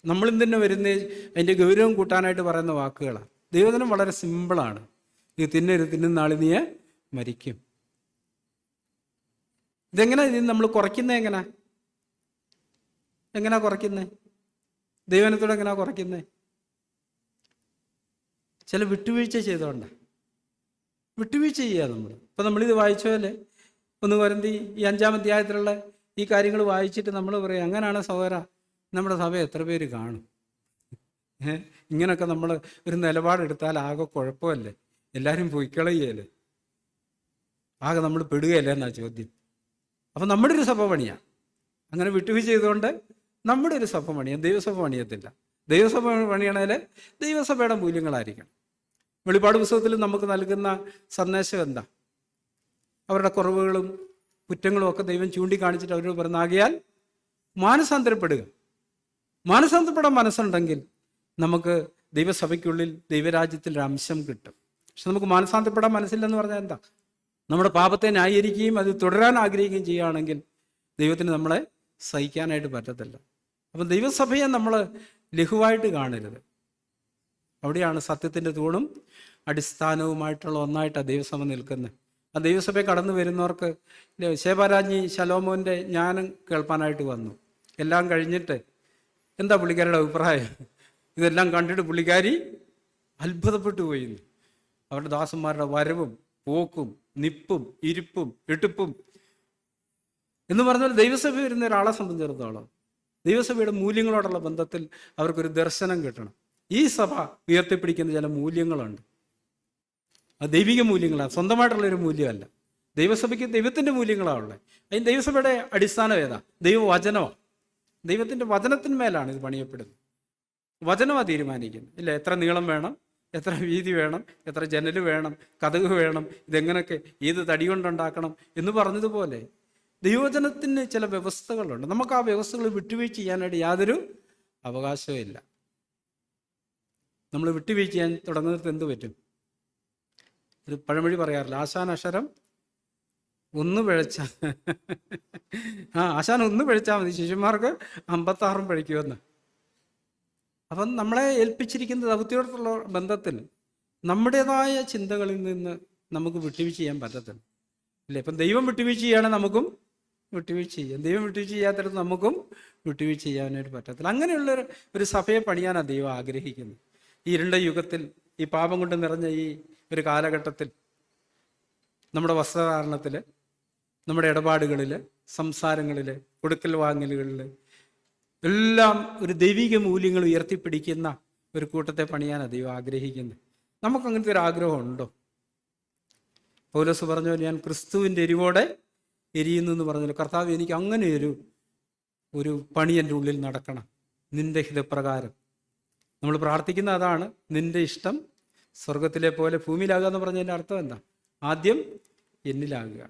നമ്മളിൽ തന്നെ വരുന്ന അതിൻ്റെ ഗൗരവം കൂട്ടാനായിട്ട് പറയുന്ന വാക്കുകളാണ്. ദൈവത്തിനും വളരെ സിമ്പിളാണ്. ഈ തിന്നരുത്, തിന്നുന്ന ആളിൽ നീ മരിക്കും. ഇതെങ്ങനെ ഇത് നമ്മൾ കുറയ്ക്കുന്നത്? എങ്ങനെയാ കുറയ്ക്കുന്നത്? ദൈവനത്തോടെ എങ്ങനെയാ കുറയ്ക്കുന്നത്? ചില വിട്ടുവീഴ്ച ചെയ്തോണ്ട. വിട്ടുവീഴ്ച ചെയ്യുക നമ്മൾ. ഇപ്പം നമ്മളിത് വായിച്ച പോലെ 1 കൊരിന്ത്യർ ഈ 5-ാം അധ്യായത്തിലുള്ള ഈ കാര്യങ്ങൾ വായിച്ചിട്ട് നമ്മൾ പറയും, അങ്ങനെയാണ് സഹോദര, നമ്മുടെ സഭ എത്ര പേര് കാണും? ഇങ്ങനൊക്കെ നമ്മൾ ഒരു നിലപാടെടുത്താൽ ആകെ കുഴപ്പമല്ലേ, എല്ലാവരും പൊയ്ക്കളയല്ലേ, ആകെ നമ്മൾ പെടുകയല്ലേ എന്നാ ചോദ്യം. അപ്പം നമ്മുടെ ഒരു സഭ പണിയാണ്. അങ്ങനെ വിട്ടുവീഴ്ച ചെയ്തുകൊണ്ട് നമ്മുടെ ഒരു സഭ പണിയാം, ദൈവസഭ പണിയത്തില്ല. ദൈവസഭ പണിയണേൽ ദൈവസഭയുടെ മൂല്യങ്ങളായിരിക്കണം. വെളിപ്പാട് പുസ്തകത്തിൽ നമുക്ക് നൽകുന്ന സന്ദേശം എന്താ? അവരുടെ കുറവുകളും കുറ്റങ്ങളും ഒക്കെ ദൈവം ചൂണ്ടിക്കാണിച്ചിട്ട് അവരോട് പറയുന്ന, ആകയാൽ മാനസാന്തരപ്പെടുക. മാനസാന്തരപ്പെടാൻ മനസ്സുണ്ടെങ്കിൽ നമുക്ക് ദൈവസഭയ്ക്കുള്ളിൽ ദൈവരാജ്യത്തിൽ ഒരു അംശം കിട്ടും. പക്ഷെ നമുക്ക് മാനസാന്തരപ്പെടാൻ മനസ്സില്ലെന്ന് പറഞ്ഞാൽ എന്താ? നമ്മുടെ പാപത്തെ ന്യായീകരിക്കുകയും അത് തുടരാൻ ആഗ്രഹിക്കുകയും ചെയ്യുകയാണെങ്കിൽ ദൈവത്തിന് നമ്മളെ സഹിക്കാനായിട്ട് പറ്റത്തില്ല. അപ്പം ദൈവസഭയെ നമ്മൾ ലഘുവായിട്ട് കാണരുത്. അവിടെയാണ് സത്യത്തിൻ്റെ തൂണും അടിസ്ഥാനവുമായിട്ടുള്ള ഒന്നായിട്ടാണ് ദൈവസഭ നിൽക്കുന്നത്. ആ ദൈവസഭയെ കടന്നു വരുന്നവർക്ക് ശേബാരാജ്ഞി ശലോമോൻ്റെ ജ്ഞാനം കേൾപ്പാനായിട്ട് വന്നു. എല്ലാം കഴിഞ്ഞിട്ട് എന്താ പുള്ളിക്കാരുടെ അഭിപ്രായം? ഇതെല്ലാം കണ്ടിട്ട് പുള്ളിക്കാരി അത്ഭുതപ്പെട്ടു പോയിരുന്നു. അവരുടെ ദാസന്മാരുടെ വരവും പോക്കും നിപ്പും ഇരിപ്പും ഇട്ടിപ്പും എന്ന് പറഞ്ഞാൽ ദൈവസഭ വരുന്ന ഒരാളെ സംബന്ധിച്ചിടത്തോളം ദൈവസഭയുടെ മൂല്യങ്ങളോടുള്ള ബന്ധത്തിൽ അവർക്കൊരു ദർശനം കിട്ടണം. ഈ സഭ ഉയർത്തിപ്പിടിക്കുന്ന ചില മൂല്യങ്ങളുണ്ട്. അത് ദൈവിക മൂല്യങ്ങളാണ്, സ്വന്തമായിട്ടുള്ളൊരു മൂല്യമല്ല. ദൈവസഭയ്ക്ക് ദൈവത്തിൻ്റെ മൂല്യങ്ങളാണ് ഉള്ളത്. അതിന് ദൈവസഭയുടെ അടിസ്ഥാനം ഏതാ? ദൈവവചനമാണ്. ദൈവത്തിൻ്റെ വചനത്തിന്മേലാണ് ഇത് പണിയപ്പെടുന്നത്. വചനമാണ് തീരുമാനിക്കുന്നത്. ഇല്ല, എത്ര നീളം വേണം, എത്ര വീതി വേണം, എത്ര ജനൽ വേണം, കതക് വേണം, ഇതെങ്ങനെയൊക്കെ ഏത് തടി കൊണ്ടുണ്ടാക്കണം എന്ന് പറഞ്ഞതുപോലെ ദൈവവചനത്തിന് ചില വ്യവസ്ഥകളുണ്ട്. നമുക്ക് ആ വ്യവസ്ഥകൾ വിട്ടുവീഴ്ച ചെയ്യാനായിട്ട് യാതൊരു അവകാശവും ഇല്ല. നമ്മൾ വിട്ടുവീഴ്ച ചെയ്യാൻ തുടങ്ങുന്നത് എന്ത് പറ്റും? ഒരു പഴമൊഴി പറയാറില്ല, ആശാൻ അക്ഷരം ഒന്ന് പിഴച്ച ആശാൻ ഒന്ന് പിഴച്ചാൽ മതി, ശിഷ്യന്മാർക്ക് 56 പിഴയ്ക്കുമെന്ന്. അപ്പം നമ്മളെ ഏൽപ്പിച്ചിരിക്കുന്ന ദൗത്യത്തോടുള്ള ബന്ധത്തിൽ നമ്മുടേതായ ചിന്തകളിൽ നിന്ന് നമുക്ക് വിട്ടുവീഴ്ച ചെയ്യാൻ പറ്റത്തില്ല. ഇല്ലേ? ഇപ്പം ദൈവം വിട്ടുവീഴ്ച ചെയ്യുകയാണെങ്കിൽ നമുക്കും വിട്ടുവീഴ്ച ചെയ്യാം. ദൈവം വിട്ടുവീഴ്ച ചെയ്യാത്തിടത്ത് നമുക്കും വിട്ടുവീഴ്ച ചെയ്യാനായിട്ട് പറ്റത്തില്ല. അങ്ങനെയുള്ള ഒരു സഭയെ പണിയാനാണ് ദൈവം ആഗ്രഹിക്കുന്നത്. ഈ ഇരുണ്ട യുഗത്തിൽ, ഈ പാപം കൊണ്ട് നിറഞ്ഞ ഈ ഒരു കാലഘട്ടത്തിൽ നമ്മുടെ വസ്ത്രധാരണത്തിൽ, നമ്മുടെ ഇടപാടുകളിൽ, സംസാരങ്ങളിൽ, കൊടുക്കൽ വാങ്ങലുകളിൽ എല്ലാം ഒരു ദൈവിക മൂല്യങ്ങൾ ഉയർത്തിപ്പിടിക്കുന്ന ഒരു കൂട്ടത്തെ പണിയാനാണ് ദൈവം ആഗ്രഹിക്കുന്നത്. നമുക്കങ്ങനത്തെ ഒരു ആഗ്രഹം ഉണ്ടോ? പൗലോസ് പറഞ്ഞ പോലെ ഞാൻ ക്രിസ്തുവിൻ്റെ എരിവോടെ എരിയുന്നു എന്ന് പറഞ്ഞല്ലോ. കർത്താവ്, എനിക്ക് അങ്ങനെ ഒരു പണി എൻ്റെ ഉള്ളിൽ നടക്കണം, നിന്റെ ഹിതപ്രകാരം. നമ്മൾ പ്രാർത്ഥിക്കുന്ന അതാണ്, നിന്റെ ഇഷ്ടം സ്വർഗത്തിലെ പോലെ ഭൂമിയിലാകുക എന്ന് പറഞ്ഞതിൻ്റെ അർത്ഥം എന്താ? ആദ്യം എന്നിലാകുക.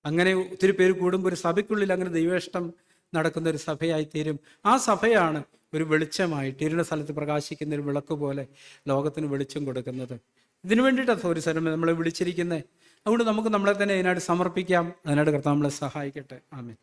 അങ്ങനെ ഒത്തിരി പേര് കൂടുമ്പോൾ ഒരു സഭയ്ക്കുള്ളിൽ അങ്ങനെ ദൈവേഷ്ടം നടക്കുന്ന ഒരു സഭയായി തീരും. ആ സഭയാണ് ഒരു വെളിച്ചമായിട്ട് ഇരുന്ന സ്ഥലത്ത് പ്രകാശിക്കുന്ന ഒരു വിളക്ക് പോലെ ലോകത്തിന് വെളിച്ചം കൊടുക്കുന്നത്. ഇതിനു വേണ്ടിയിട്ടാണ് ഒരു സ്ഥലം നമ്മളെ വിളിച്ചിരിക്കുന്നത്. അതുകൊണ്ട് നമുക്ക് നമ്മളെ തന്നെ അതിനായിട്ട് സമർപ്പിക്കാം. അതിനായിട്ട് കർത്താവ് നമ്മളെ സഹായിക്കട്ടെ. ആമേൻ.